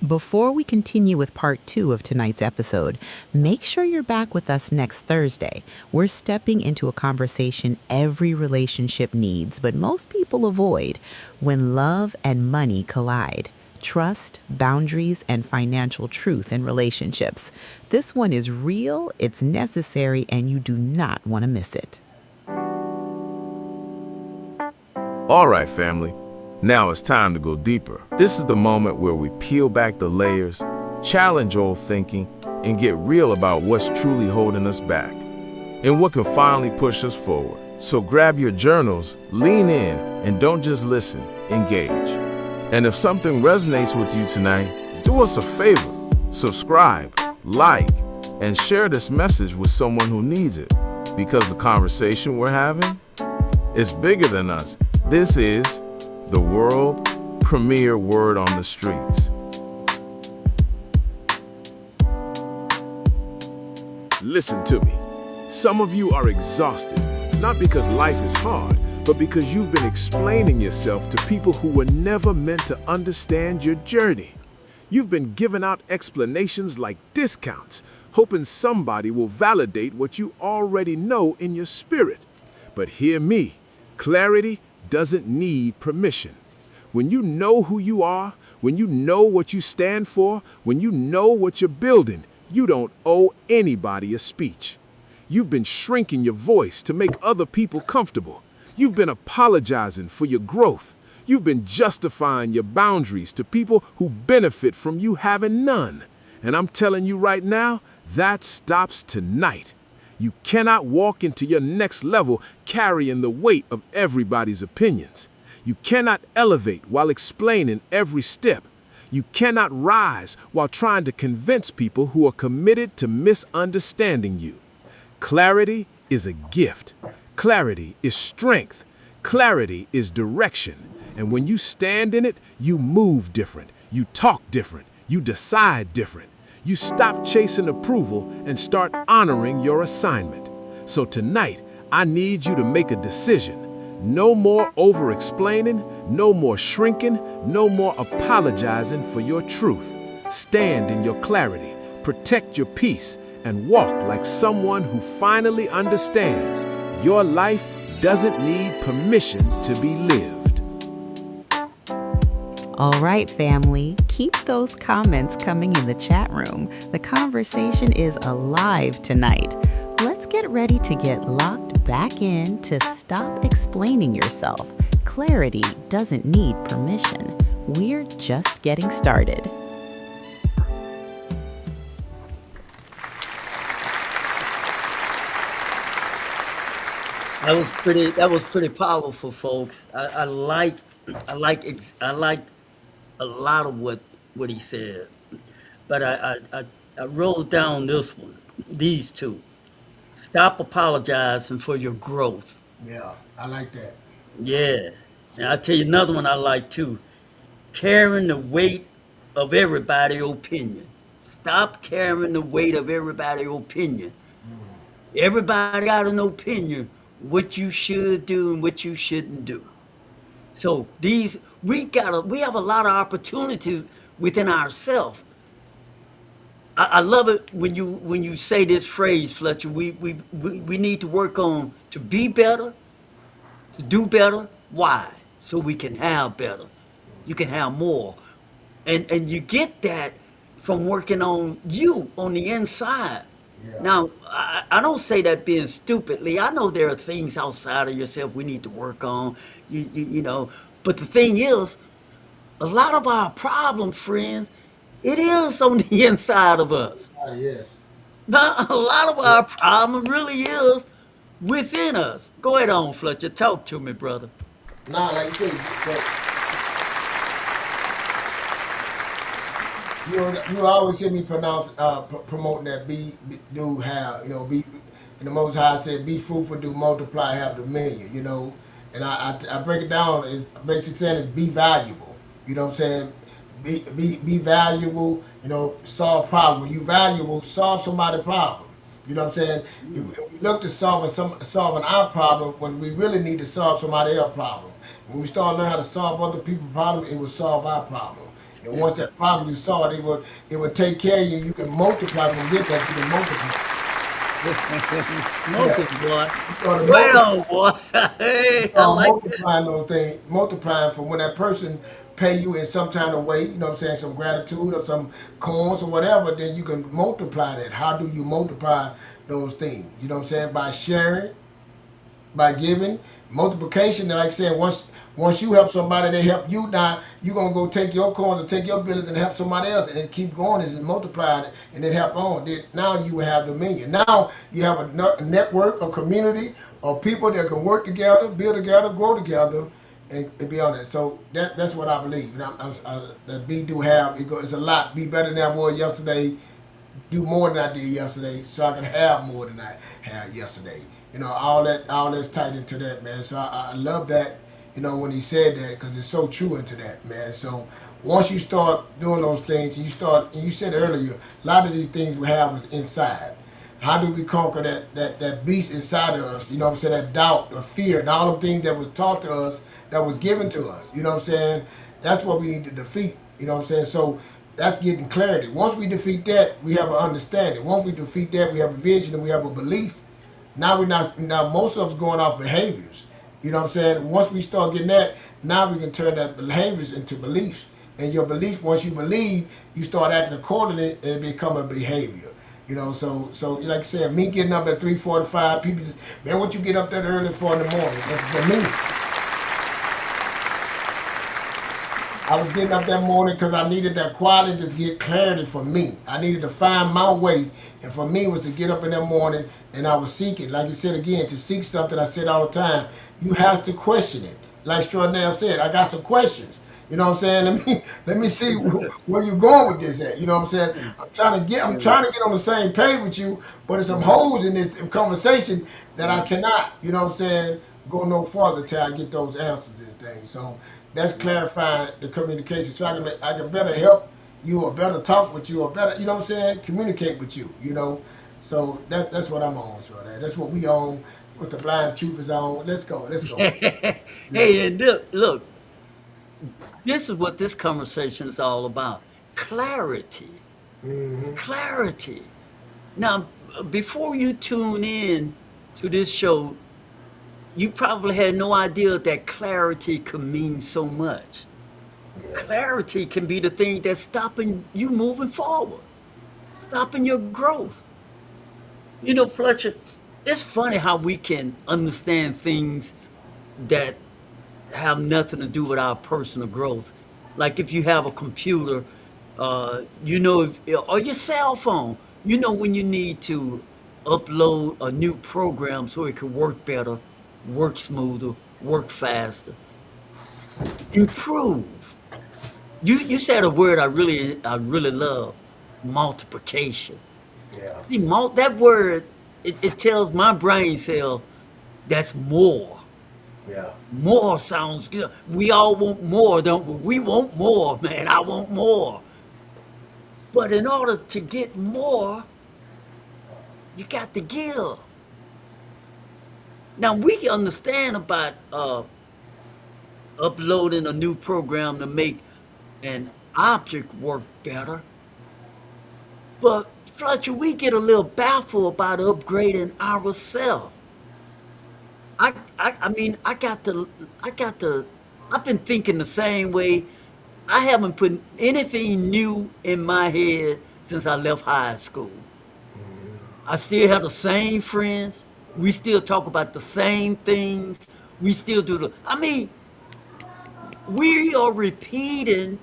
Before we continue with part 2 of tonight's episode, make sure you're back with us next Thursday. We're stepping into a conversation every relationship needs, but most people avoid: when love and money collide. Trust, boundaries, and financial truth in relationships. This one is real, it's necessary, and you do not want to miss it. All right, family. Now it's time to go deeper. This is the moment where we peel back the layers, challenge old thinking, and get real about what's truly holding us back and what can finally push us forward. So grab your journals, lean in, and don't just listen, engage. And if something resonates with you tonight, do us a favor. Subscribe, like, and share this message with someone who needs it. Because the conversation we're having is bigger than us. This is the world premiere word on the streets. Listen to me. Some of you are exhausted, not because life is hard, but because you've been explaining yourself to people who were never meant to understand your journey. You've been giving out explanations like discounts, hoping somebody will validate what you already know in your spirit. But hear me, clarity doesn't need permission. When you know who you are, when you know what you stand for, when you know what you're building, you don't owe anybody a speech. You've been shrinking your voice to make other people comfortable. You've been apologizing for your growth. You've been justifying your boundaries to people who benefit from you having none. And I'm telling you right now, that stops tonight. You cannot walk into your next level carrying the weight of everybody's opinions. You cannot elevate while explaining every step. You cannot rise while trying to convince people who are committed to misunderstanding you. Clarity is a gift. Clarity is strength. Clarity is direction. And when you stand in it, you move different. You talk different. You decide different. You stop chasing approval and start honoring your assignment. So tonight, I need you to make a decision. No more over-explaining, no more shrinking, no more apologizing for your truth. Stand in your clarity, protect your peace, and walk like someone who finally understands your life doesn't need permission to be lived. All right, family, keep those comments coming in the chat room. The conversation is alive tonight. Let's get ready to get locked back in to stop explaining yourself. Clarity doesn't need permission. We're just getting started. That was pretty powerful, folks. I like a lot of what he said, but I wrote down this one, these two. Stop apologizing for your growth. Yeah, I like that. Yeah, and I'll tell you another one I like too. Carrying the weight of everybody's opinion. Stop carrying the weight of everybody's opinion. Everybody got an opinion what you should do and what you shouldn't do. So we have a lot of opportunity within ourselves. I love it when you say this phrase, Fletcher. We need to work on to be better, to do better. Why? So we can have better. You can have more, and you get that from working on you on the inside. Yeah. Now, I don't say that being stupidly. I know there are things outside of yourself we need to work on, you know. But the thing is, a lot of our problem, friends, it is on the inside of us. Yes. Now, a lot of our problem really is within us. Go ahead on, Fletcher. Talk to me, brother. Nah, like you say, that, you always hear me promoting that do have, be, and the Most High said, be fruitful, do multiply, have dominion, and I break it down, it's basically saying is be valuable, you know what I'm saying, be valuable, solve problems. When you valuable, solve somebody's problem, you know what I'm saying. If we look to solving our problem when we really need to solve somebody else's problem. When we start learning how to solve other people's problems, it will solve our problem. And once that problem you solve, it would take care of you. You can multiply from this, that you can multiply. Multiply. Well, boy. Hey, I like multiplying those things, multiplying from when that person pay you in some kind of way, you know what I'm saying, some gratitude or some coins or whatever, then you can multiply that. How do you multiply those things? You know what I'm saying? By sharing, by giving. Multiplication, like I said, once you help somebody, they help you. Now you're gonna go take your coins and take your business and help somebody else, and then keep going as it multiplied and then help on. Then now you have dominion. Now you have a network, a community of people that can work together, build together, grow together, and be honest. So that's what I believe. And that B do have it's a lot. Be better than I was yesterday. Do more than I did yesterday, so I can have more than I had yesterday. All that's tied into that, man. So I love that. When he said that, because it's so true into that, man. So once you start doing those things, and you said earlier, a lot of these things we have is inside. How do we conquer that beast inside of us? You know what I'm saying? That doubt, the fear, and all the things that was taught to us, that was given to us. You know what I'm saying? That's what we need to defeat. You know what I'm saying? So that's getting clarity. Once we defeat that, we have an understanding. Once we defeat that, we have a vision and we have a belief. Now we're not. Now most of us going off behaviors. You know what I'm saying? Once we start getting that, now we can turn that behaviors into beliefs. And your belief, once you believe, you start acting accordingly, and it become a behavior. So like I said, me getting up at 3:45, people just, man, what you get up that early for in the morning? That's for me. I was getting up that morning because I needed that quality to get clarity for me. I needed to find my way, and for me was to get up in that morning, and I was seeking, like you said again, to seek something. I said all the time, you have to question it. Like Xtradonaire said, I got some questions. You know what I'm saying? Let me see where you're going with this at. You know what I'm saying? I'm trying to get on the same page with you, but there's some holes in this conversation that I cannot, you know what I'm saying, go no further till I get those answers and things. So that's clarifying the communication. So I can better help you, or better talk with you, or better, you know what I'm saying, communicate with you. So that's what I'm on, so that's what we own. What the blind truth is on. Let's go. Let's go. Hey, and look, this is what this conversation is all about. Clarity. Hmm. Clarity. Now, before you tune in to this show, you probably had no idea that clarity could mean so much. Yeah. Clarity can be the thing that's stopping you moving forward, stopping your growth. Fletcher, it's funny how we can understand things that have nothing to do with our personal growth. Like if you have a computer, or your cell phone, when you need to upload a new program so it can work better, work smoother, work faster, improve. You said a word I really love, multiplication. Yeah. See, that word, it tells my brain cell that's more. Yeah. More sounds good. We all want more, don't we? We want more, man. I want more. But in order to get more, you got to give. Now we can understand about uploading a new program to make an object work better. But Fletcher, we get a little baffled about upgrading ourselves. I mean, I've been thinking the same way. I haven't put anything new in my head since I left high school. I still have the same friends. We still talk about the same things. We still do I mean, we are repeating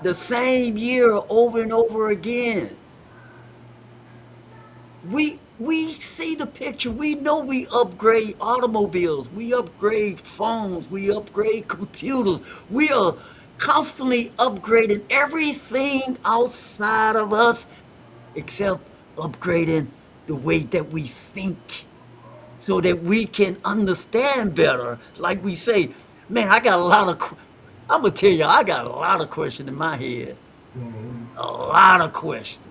the same year over and over again. We see the picture. We know we upgrade automobiles, we upgrade phones, we upgrade computers. We are constantly upgrading everything outside of us except upgrading the way that we think so that we can understand better. Like we say, man, I'm gonna tell you, I got a lot of questions in my head. Hmm. A lot of questions.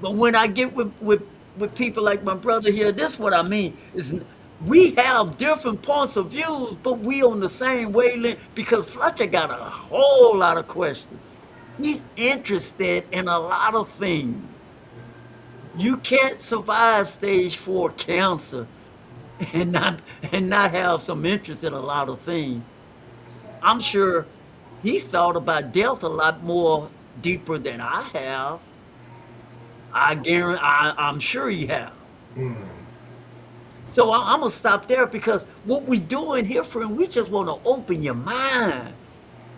But when I get with people like my brother here, this is what I mean. Is we have different points of views, but we on the same wavelength because Fletcher got a whole lot of questions. He's interested in a lot of things. You can't survive stage 4 cancer and not have some interest in a lot of things. I'm sure he's thought about death a lot more deeper than I have. I guarantee, I'm sure he have. Hmm. So I'm gonna stop there because what we doing here, friend, we just want to open your mind.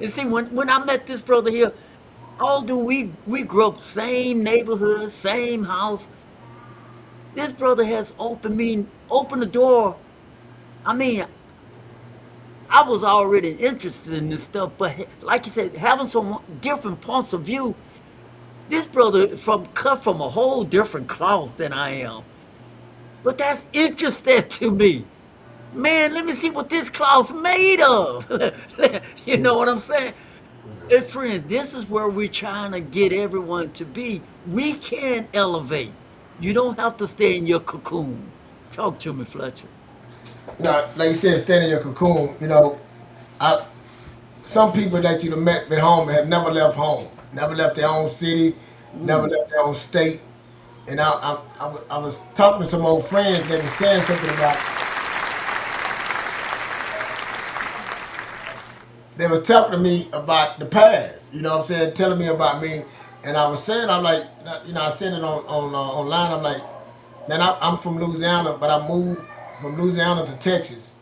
And see, when I met this brother here, although we grew up same neighborhood, same house, this brother has opened the door I mean, I was already interested in this stuff, but like you said, having some different points of view. This brother cut from a whole different cloth than I am, but that's interesting to me. Man, let me see what this cloth's made of. You know what I'm saying? Hey, friend, this is where we're trying to get everyone to be. We can elevate. You don't have to stay in your cocoon. Talk to me, Fletcher. Now, like you said, stay in your cocoon. I some people that you've met at home have never left home, never left their own city, never Mm, left their own state. And I was talking to some old friends. They were saying something about. They were talking to me about the past. You know what I'm saying? Telling me about me. And I was saying, I'm like, I said it on online. I'm like, man, I'm from Louisiana, but I moved from Louisiana to Texas.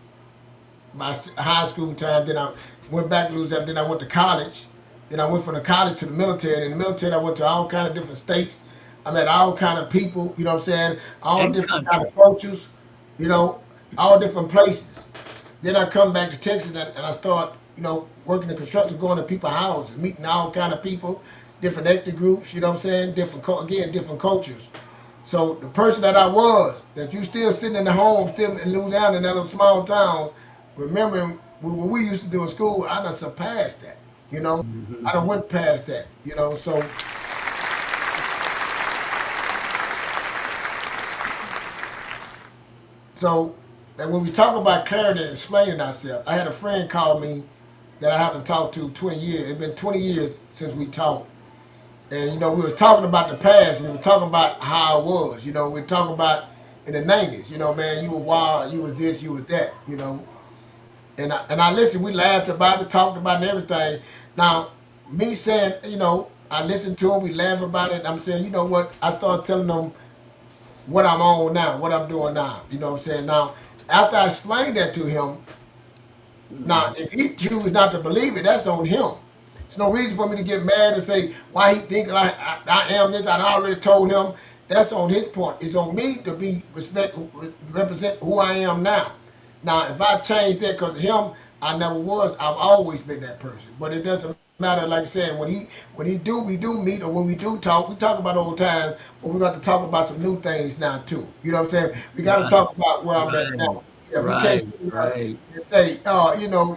My high school time. Then I went back to Louisiana. Then I went to college. Then I went from the college to the military. And in the military, I went to all kind of different states. I met all kind of people. You know what I'm saying? All and different kind country. of cultures. You know, all different places. Then I come back to Texas and I start, working in construction, going to people's houses, meeting all kind of people, different ethnic groups. You know what I'm saying? Different cultures. So the person that I was, that you still sitting in the home, still in Louisiana, in that little small town, remembering what we used to do in school, I done surpassed that. You know, I done went past that. So and when we talk about clarity and explaining ourselves, I had a friend call me that I haven't talked to 20 years. It's been 20 years since we talked. And we were talking about the past, and we were talking about how I was. We were talking about in the 90s. Man, you were wild, you was this, you was that. And I listened. We laughed about it, talked about it, and everything. Now, me saying, I listened to him. We laughed about it. And I'm saying, you know what? I started telling them what I'm on now, what I'm doing now. You know what I'm saying? Now, after I explained that to him, now if he chooses not to believe it, that's on him. There's no reason for me to get mad and say why he think I am this. I already told him. That's on his point. It's on me to represent who I am now. Now, if I change that because of him, I never was. I've always been that person. But it doesn't matter. Like I said, we do meet, or when we do talk, we talk about old times. But we got to talk about some new things now too. You know what I'm saying? We got to Right, talk about where I'm at right, now. Yeah, we can't right, sit there right, and say,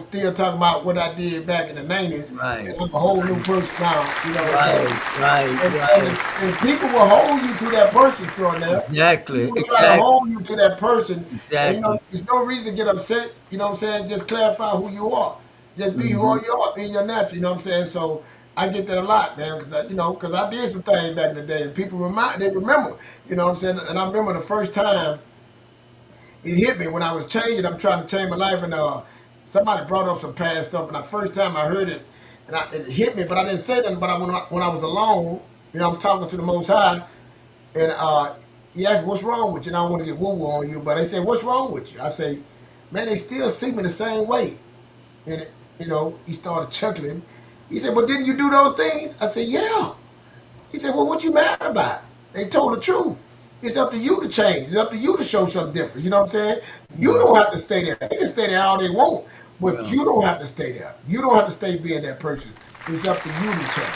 still talking about what I did back in the 90s, right, and I'm a whole new person now. So right, right, and, right. and, and people will hold you to that person, Extraordinaire. Exactly, People will try to exactly, hold you to that person. And, exactly. there's no reason to get upset. You know what I'm saying? Just clarify who you are. Just be who Hmm. you are. Be your natural. You know what I'm saying? So I get that a lot, man, because I did some things back in the day, and people they remember. You know what I'm saying? And I remember the first time it hit me when I was changing. I'm trying to change my life, and somebody brought up some past stuff, and the first time I heard it, and it hit me, but I didn't say nothing. But when I was alone, I'm talking to the Most High, and he asked, "What's wrong with you?" And I don't want to get woo woo on you, but they said, "What's wrong with you?" I say, "Man, they still see me the same way." And he started chuckling. He said, "But didn't you do those things?" I said, "Yeah." He said, "Well, what you mad about?" They told the truth. It's up to you to change. It's up to you to show something different. You know what I'm saying? You don't have to stay there. They can stay there all they want, but Yeah. you don't have to stay there. You don't have to stay being that person. It's up to you to change.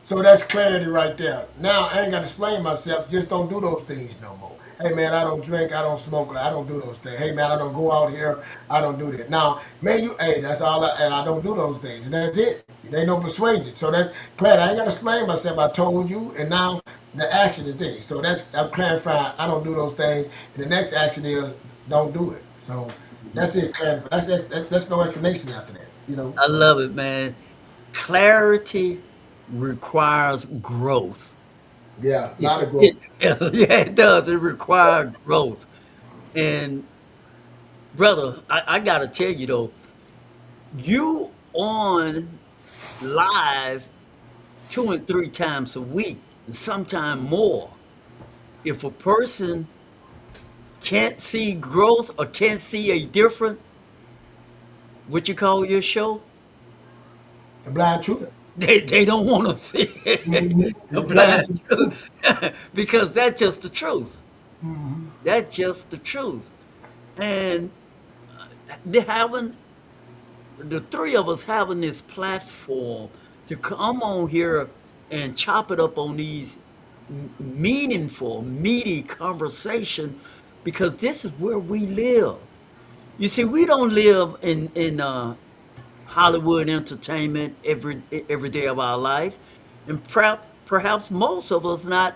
So that's clarity right there. Now I ain't got to explain myself. Just don't do those things no more. Hey man, I don't drink, I don't smoke, I don't do those things. Hey man, I don't go out here, I don't do that. Now, man, hey, that's all, and I don't do those things, and that's it. There ain't no persuasion. So that's clarity. I ain't got to explain myself. I told you, and now the action is there. So I'm clarifying. I don't do those things, and the next action is don't do it. So that's it. Clarify. That's no explanation after that. I love it, man. Clarity requires growth. Yeah, a It, lot of growth. it, yeah, it does. It requires growth. And brother, I gotta tell you though, you on live 2 and 3 times a week, and sometime more. If a person can't see growth or can't see a different, what you call your show? The blind truth. They don't want to see it, the Just tell them blind the truth. truth, because that's just the truth. Hmm. That's just the truth. And they having the three of us having this platform to come on here and chop it up on these meaningful, meaty conversation, because this is where we live. You see, we don't live in Hollywood entertainment every day of our life, and perhaps most of us not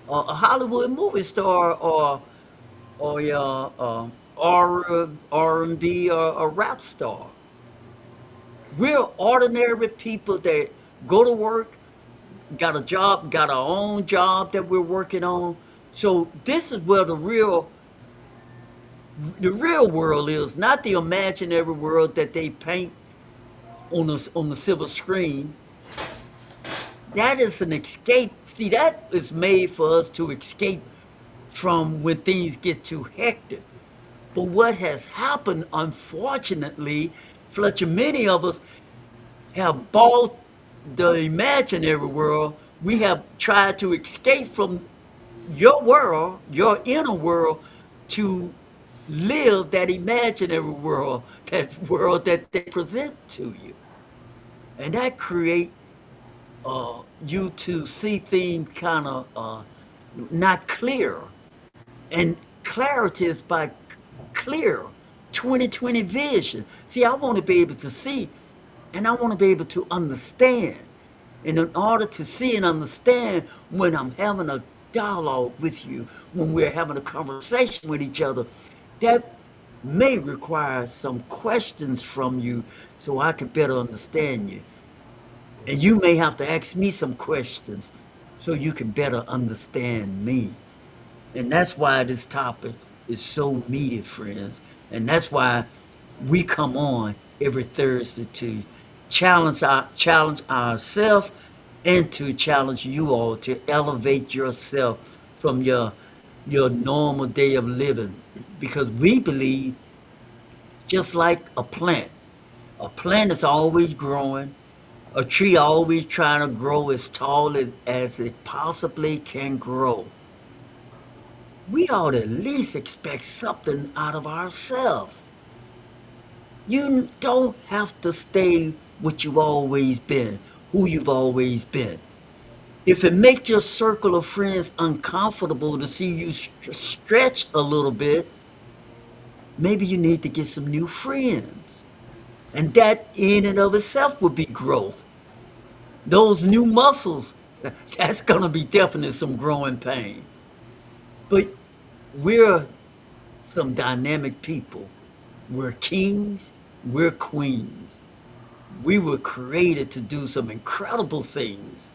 a Hollywood movie star or R&B or a rap star. We're ordinary people that go to work, got a job, got our own job that we're working on. So this is where the real world is, not the imaginary world that they paint on the silver screen. That is an escape. See, that is made for us to escape from when things get too hectic. But what has happened, unfortunately, Fletcher, many of us have bought the imaginary world. We have tried to escape from your world, your inner world, to live that imaginary world, that world that they present to you. And that create you to see things kind of not clear. And clarity is by clear 2020 vision. See, I want to be able to see and I want to be able to understand. And in order to see and understand, when I'm having a dialogue with you, when we're having a conversation with each other, that may require some questions from you so I can better understand you. And you may have to ask me some questions so you can better understand me. And that's why this topic is so meaty, friends. And that's why we come on every Thursday to challenge ourselves and to challenge you all to elevate yourself from your normal day of living. Because we believe, just like a plant is always growing, a tree always trying to grow as tall as it possibly can grow. We ought to at least expect something out of ourselves. You don't have to stay what you've always been, who you've always been. If it makes your circle of friends uncomfortable to see you stretch a little bit, maybe you need to get some new friends. And that in and of itself would be growth. Those new muscles, that's going to be definitely some growing pain. But we're some dynamic people. We're kings, we're queens. We were created to do some incredible things.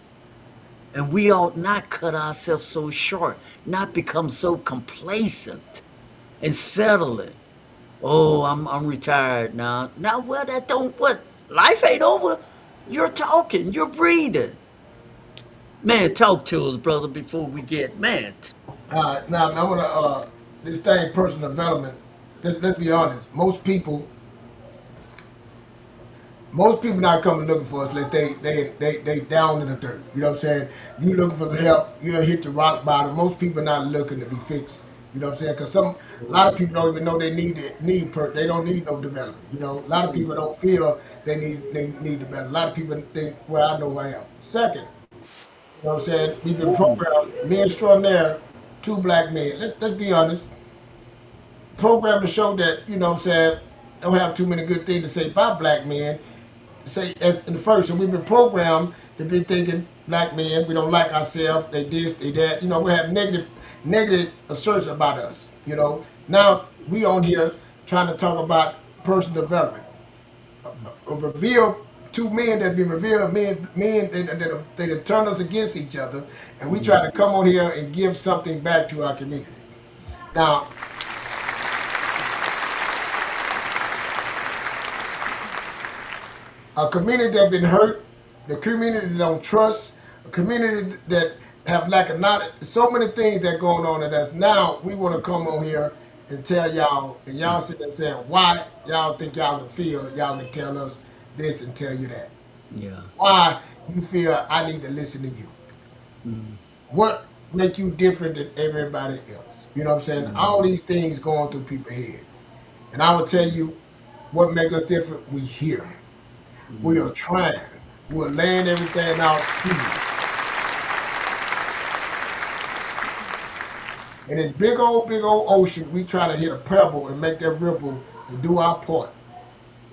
And we ought not cut ourselves so short, not become so complacent and settling. Oh, I'm retired now. Now what? That don't what? Life ain't over. You're talking, you're breathing. Man, talk to us, brother, before we get man. Now I want to this thing personal development. Let's be honest. Most people not coming looking for us unless they down in the dirt. You know what I'm saying? You looking for the help. You don't hit the rock bottom. Most people not looking to be fixed. You know what I'm saying? Because a lot of people don't even know they they don't need no development. You know, a lot of people don't feel they need development. A lot of people think, well, I know who I am. Second, you know what I'm saying? We've been programmed. Me and Extradonaire, two black men. Let's be honest. Programmed to show that, you know what I'm saying, don't have too many good things to say about black men. Say as in the first, and we've been programmed to be thinking black men, we don't like ourselves, they this, they that. You know, we have negative assertions about us. You know, now we on here trying to talk about personal development. Reveal two men that been revealed, men that have turned us against each other, and we try to come on here and give something back to our community. Now, a community that been hurt, the community that don't trust, a community that have lack of knowledge, so many things that going on in us. Now we want to come on here and tell y'all, and y'all sit there saying, why y'all think y'all can feel, y'all can tell us this and tell you that. Yeah. Why you feel I need to listen to you? Mm, What make you different than everybody else? You know what I'm saying? All mm, these things going through people's head. And I will tell you what make us different. We here. We mm. are trying. We're laying everything out. Period. And this big old ocean, we try to hit a pebble and make that ripple to do our part.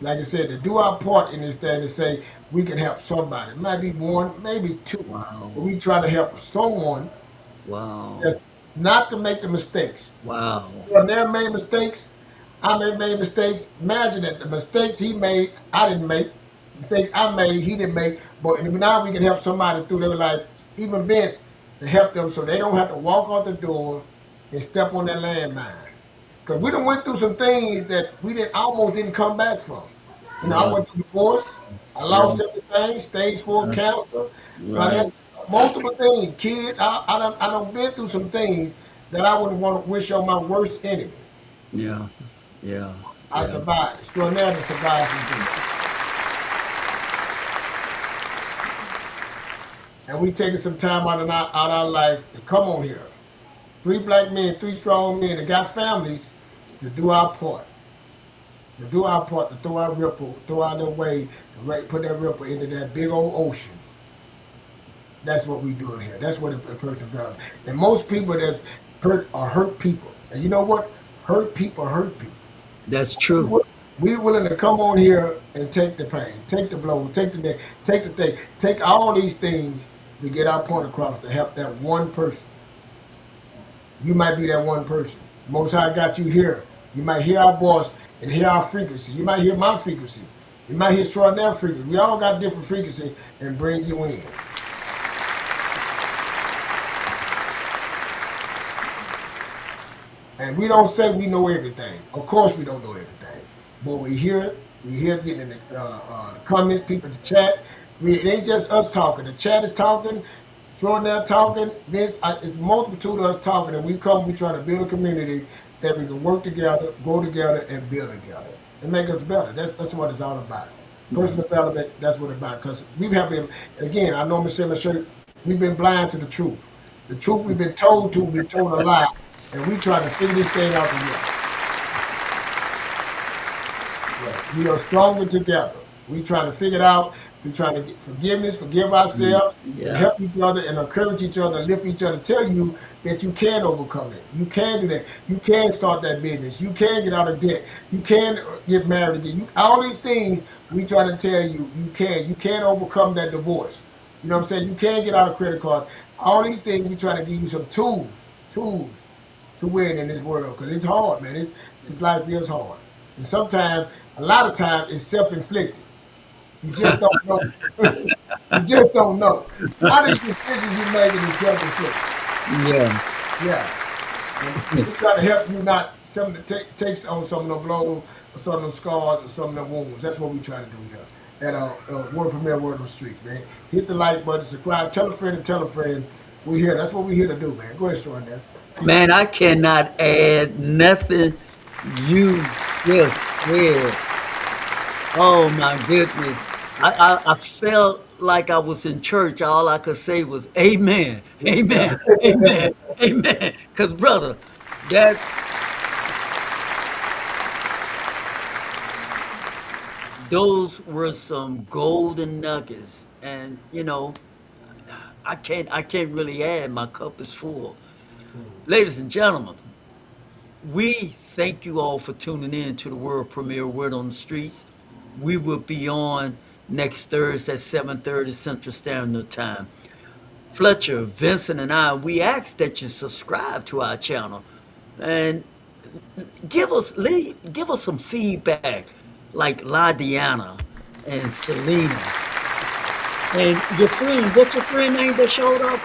Like I said, to do our part in this thing to say we can help somebody. It might be one, maybe two. Wow. But we try to help someone Wow. that's not to make the mistakes. Wow. When they made mistakes, I made mistakes. Imagine that the mistakes he made, I didn't make. Mistakes I made, he didn't make. But now we can help somebody through their life, even Vince, to help them so they don't have to walk out the door and step on that landmine. Because we done went through some things that we didn't almost didn't come back from. You know, I Yeah. went through divorce. I Yeah. lost everything. Stage four Yeah. cancer. Right. Financial, multiple things. Kids. I done been through some things that I wouldn't want to wish on my worst enemy. Yeah. Yeah. I Yeah. survived. Extraordinary to survive some things. And we taking some time out of our life to come on here. Three black men, three strong men that got families to do our part. To do our part, to throw our ripple, throw our little way, to put that ripple into that big old ocean. That's what we doing here. That's what a person's driving. And most people that hurt are hurt people. And you know what? Hurt people hurt people. That's true. We willing to come on here and take the pain, take the blow, take the neck, take the thing, take all these things to get our point across to help that one person. You might be that one person. Most High got you here. You might hear our voice and hear our frequency. You might hear my frequency. You might hear extraordinary frequency. We all got different frequency and bring you in. And we don't say we know everything. Of course we don't know everything. But we hear getting in the comments, people to chat. It ain't just us talking. The chat is talking, extraordinary talking. It's multitude of us talking, and we trying to build a community that we can work together, grow together, and build together. And make us better. That's what it's all about. Personal Right. development, that's what it's about. Because we have been, again, I know Michelle Shirt, we've been blind to the truth. The truth we've been told to, we've been told a lie, and we trying to figure this thing out together. Yes, we are stronger together. We trying to figure it out. We trying to get forgiveness, forgive Mm. ourselves, and Yeah. help each other and encourage each other and lift each other. Tell you that you can overcome it. You can do that. You can start that business. You can get out of debt. You can get married again. All these things we try to tell you you can. You can overcome that divorce. You know what I'm saying? You can get out of credit cards. All these things we trying to give you some tools to win in this world because it's hard, man. This life is hard, and sometimes, a lot of times, it's self-inflicted. You just don't know. You just don't know. A lot of these decisions you make is self-inflicted. Yeah. Yeah, and we try to help you not some of the takes on some of the blows, or some of the scars, or some of the wounds. That's what we try to do here at World Premiere Word on the Streets, man. Hit the like button, subscribe, tell a friend, and tell a friend. We here. That's what we here to do, man. Go ahead, Storm there. Man, I cannot add nothing you just said. Oh my goodness. I felt like I was in church. All I could say was amen, amen, amen, amen. Because, brother, that those were some golden nuggets. And, I can't really add. My cup is full. Ladies and gentlemen, we thank you all for tuning in to the world premiere Word on the Streets. We will be on next Thursday at 7:30 Central Standard Time. Fletcher, Vincent, and I, we ask that you subscribe to our channel and give us some feedback, like La Diana and Selena. And your friend, what's your friend name that showed up?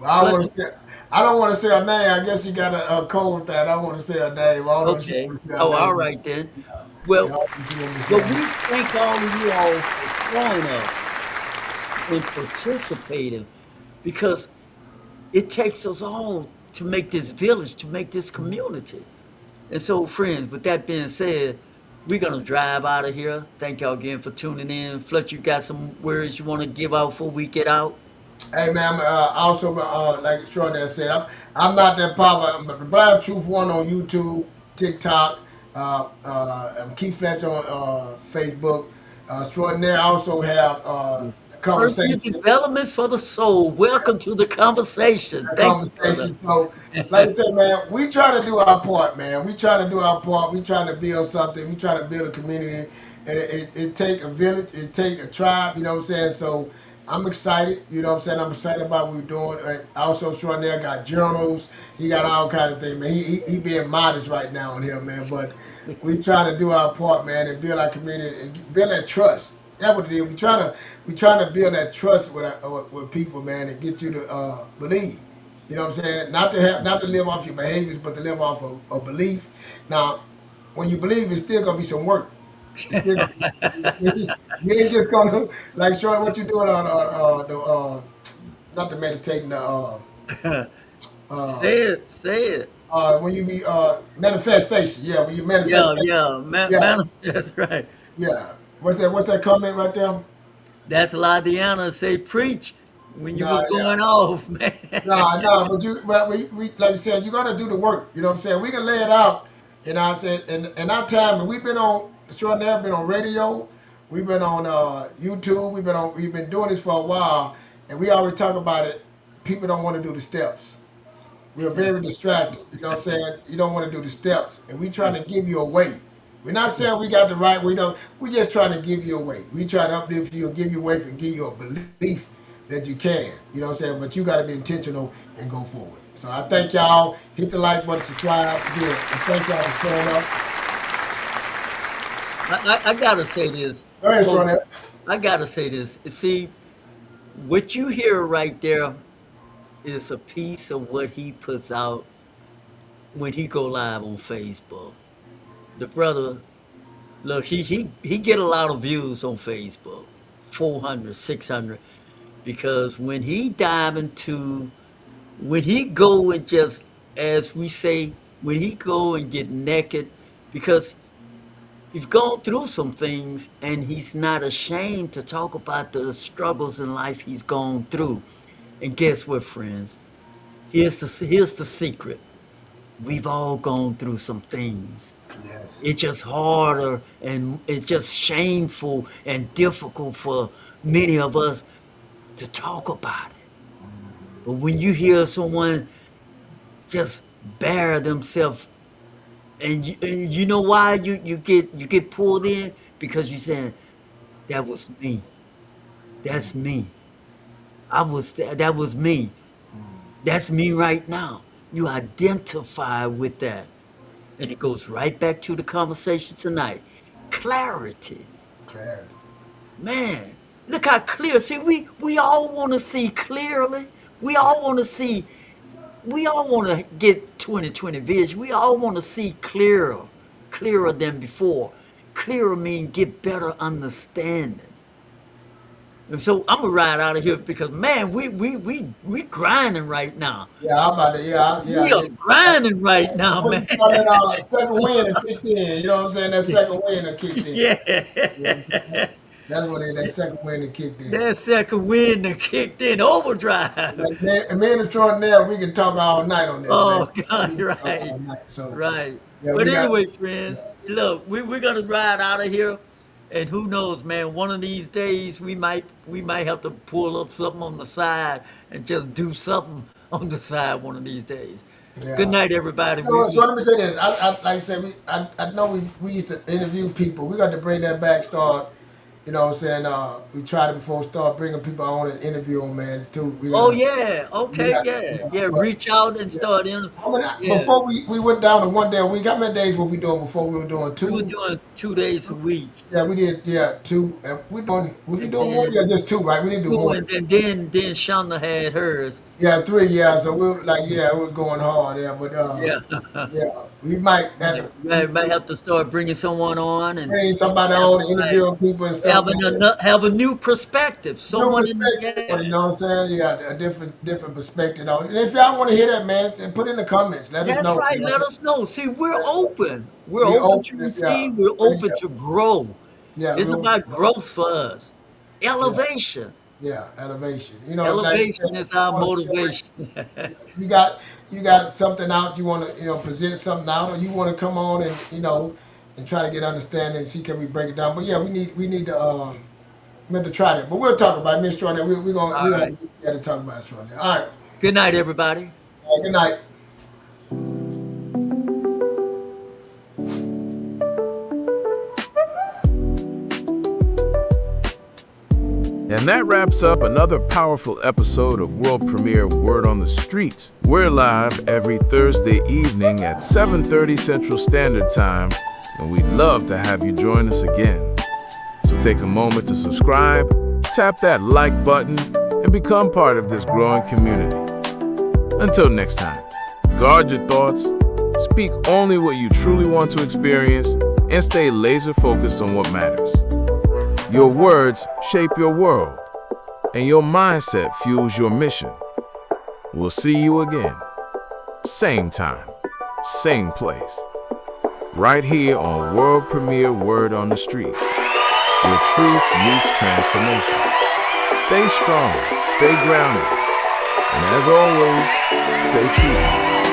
Well, I want to Fletcher? say. I don't want to say her name. I guess she got a cold thing. I don't want to say her name. I don't know if she Okay. want to say her Oh, all name. right then. Yeah, I Well, don't think she want me to say well, her we name. thank all of you all for showing up and participating because it takes us all to make this village, to make this community. And so, friends, with that being said, We're gonna drive out of here. Thank y'all again for tuning in. Fletcher, you got some words you want to give out before we get out? Hey man, also like Xtradonaire said, I'm not that popular. But the Blind Truth One on YouTube, TikTok, Keith Fletcher on Facebook. Xtradonaire also have Personal conversation. development for the soul. Welcome to the conversation. That Thank you, brother. conversation. So, like I said, man, we try to do our part, man. We try to do our part. We trying to build something. We try to build a community, and it take a village. It take a tribe. You know what I'm saying? So, I'm excited. You know what I'm saying? I'm excited about what we're doing. Also, Xtradonaire got journals. He got all kinds of things, man. He being modest right now on here, man. But we trying to do our part, man, and build our community and build that trust. That's what it is. We trying to build that trust with people, man, and get you to believe. You know what I'm saying? Not to live off your behaviors, but to live off of a belief. Now, when you believe, it's still gonna be some work. It's still gonna be, you ain't just gonna like short what you doing on the not the meditating the uh, Say it. when you be manifestation. Yeah, when you manifest. Yeah. Yeah, That's right. yeah. What's that comment right there? That's Ladiana say preach when you Nah, was yeah. going off, man. No, but we like I said, you gotta do the work. You know what I'm saying? We can lay it out, and I said, in our time, and we've been on Extraordinaire, been on radio, we've been on YouTube, we've been doing this for a while, and we always talk about it. People don't want to do the steps. We are very distracted. You know what I'm saying? You don't want to do the steps, and we trying to give you a way. We're not saying we got the right. We don't. We just trying to give you a way. We try to uplift you and give you a way and give you a belief that you can. You know what I'm saying? But you got to be intentional and go forward. So I thank y'all. Hit the like button, subscribe. Again, and thank y'all for showing up. I gotta say this, Go ahead, folks. Sean. I gotta say this. See, what you hear right there is a piece of what he puts out when he go live on Facebook. The brother, look, he get a lot of views on Facebook, 400, 600, because when he go and just, as we say, when he go and get naked, because he's gone through some things and he's not ashamed to talk about the struggles in life he's gone through. And guess what, friends? Here's the secret. We've all gone through some things. Yes. It's just harder and it's just shameful and difficult for many of us to talk about it. But when you hear someone just bare themselves, and you know why you get pulled in, because you're saying that was me, that's me, that was me, that's me right now. You identify with that, and it goes right back to the conversation tonight. Clarity, Clarity. man. Look how clear. See, we all want to see clearly. We all want to see. We all want to get 20/20 vision. We all want to see clearer than before. Clearer mean get better understanding. And so I'm gonna ride out of here because man, we grinding right now. Yeah, I'm about to. Yeah, We are grinding right now, What man. you call that? Second wind that kicked in. You know what I'm saying? That second wind that kicked in. You know what I'm saying? Yeah. That's what it is. That second wind that kicked in. That second wind that kicked in overdrive. Like, me and Extraordinaire, we can talk all night on this, man. Oh We God, can talk right. all night. So, Right. yeah, But we got. anyway, friends, look, we're gonna ride out of here. And who knows, man, one of these days we might have to pull up something on the side and just do something on the side one of these days. Good Yeah. night, everybody. So let me say this. Like I said, I know we used to interview people. We got to bring that back. Start. You know what I'm saying? We tried it before. Start bringing people on and interview them, man. Too. Oh yeah, We okay, got. yeah. But Reach out and yeah. start in. I mean, Yeah. before we went down to one day a week. How many days were we doing before we were doing We were two? doing 2 days a week. Yeah, we did. Yeah, two. And we doing. Was we And doing more? then Yeah, just two, right? We didn't do two, more. and then Shonda had hers. Yeah, three. Yeah, so we were like, yeah, it was going hard. Yeah, but Yeah. yeah, we might have Right, to right. Might have to start bringing someone on and bring somebody have on, right. interviewing people and stuff have a new perspective. No Someone in perspective, yeah. you know what I'm saying? You got a different perspective on it. And if y'all want to hear that, man, then put in the comments. Let us That's know. right. You Let know? us know. See, we're open. We're We open to open, yeah, receive. We're really, open to grow. yeah, It's real, about growth for us. yeah, Elevation. yeah, elevation. You know, like you Elevation said, is our you wanna share motivation. you got you got something out you want to present something out, or you want to come on and and try to get understanding and see can we break it down. But yeah, we need to meant to try that. But we'll talk about it, Miss Jordan. All We're gonna right. get to talk about it shortly. All right. Good night, everybody. All right, good night. And that wraps up another powerful episode of world premiere Word on the Streets. We're live every Thursday evening at 7:30 Central Standard Time, and we'd love to have you join us again. So take a moment to subscribe, tap that like button, and become part of this growing community. Until next time, guard your thoughts, speak only what you truly want to experience, and stay laser focused on what matters. Your words shape your world, and your mindset fuels your mission. We'll see you again, same time, same place, right here on World Premiere Word on the Streets, where truth meets transformation. Stay strong, stay grounded, and as always, stay true.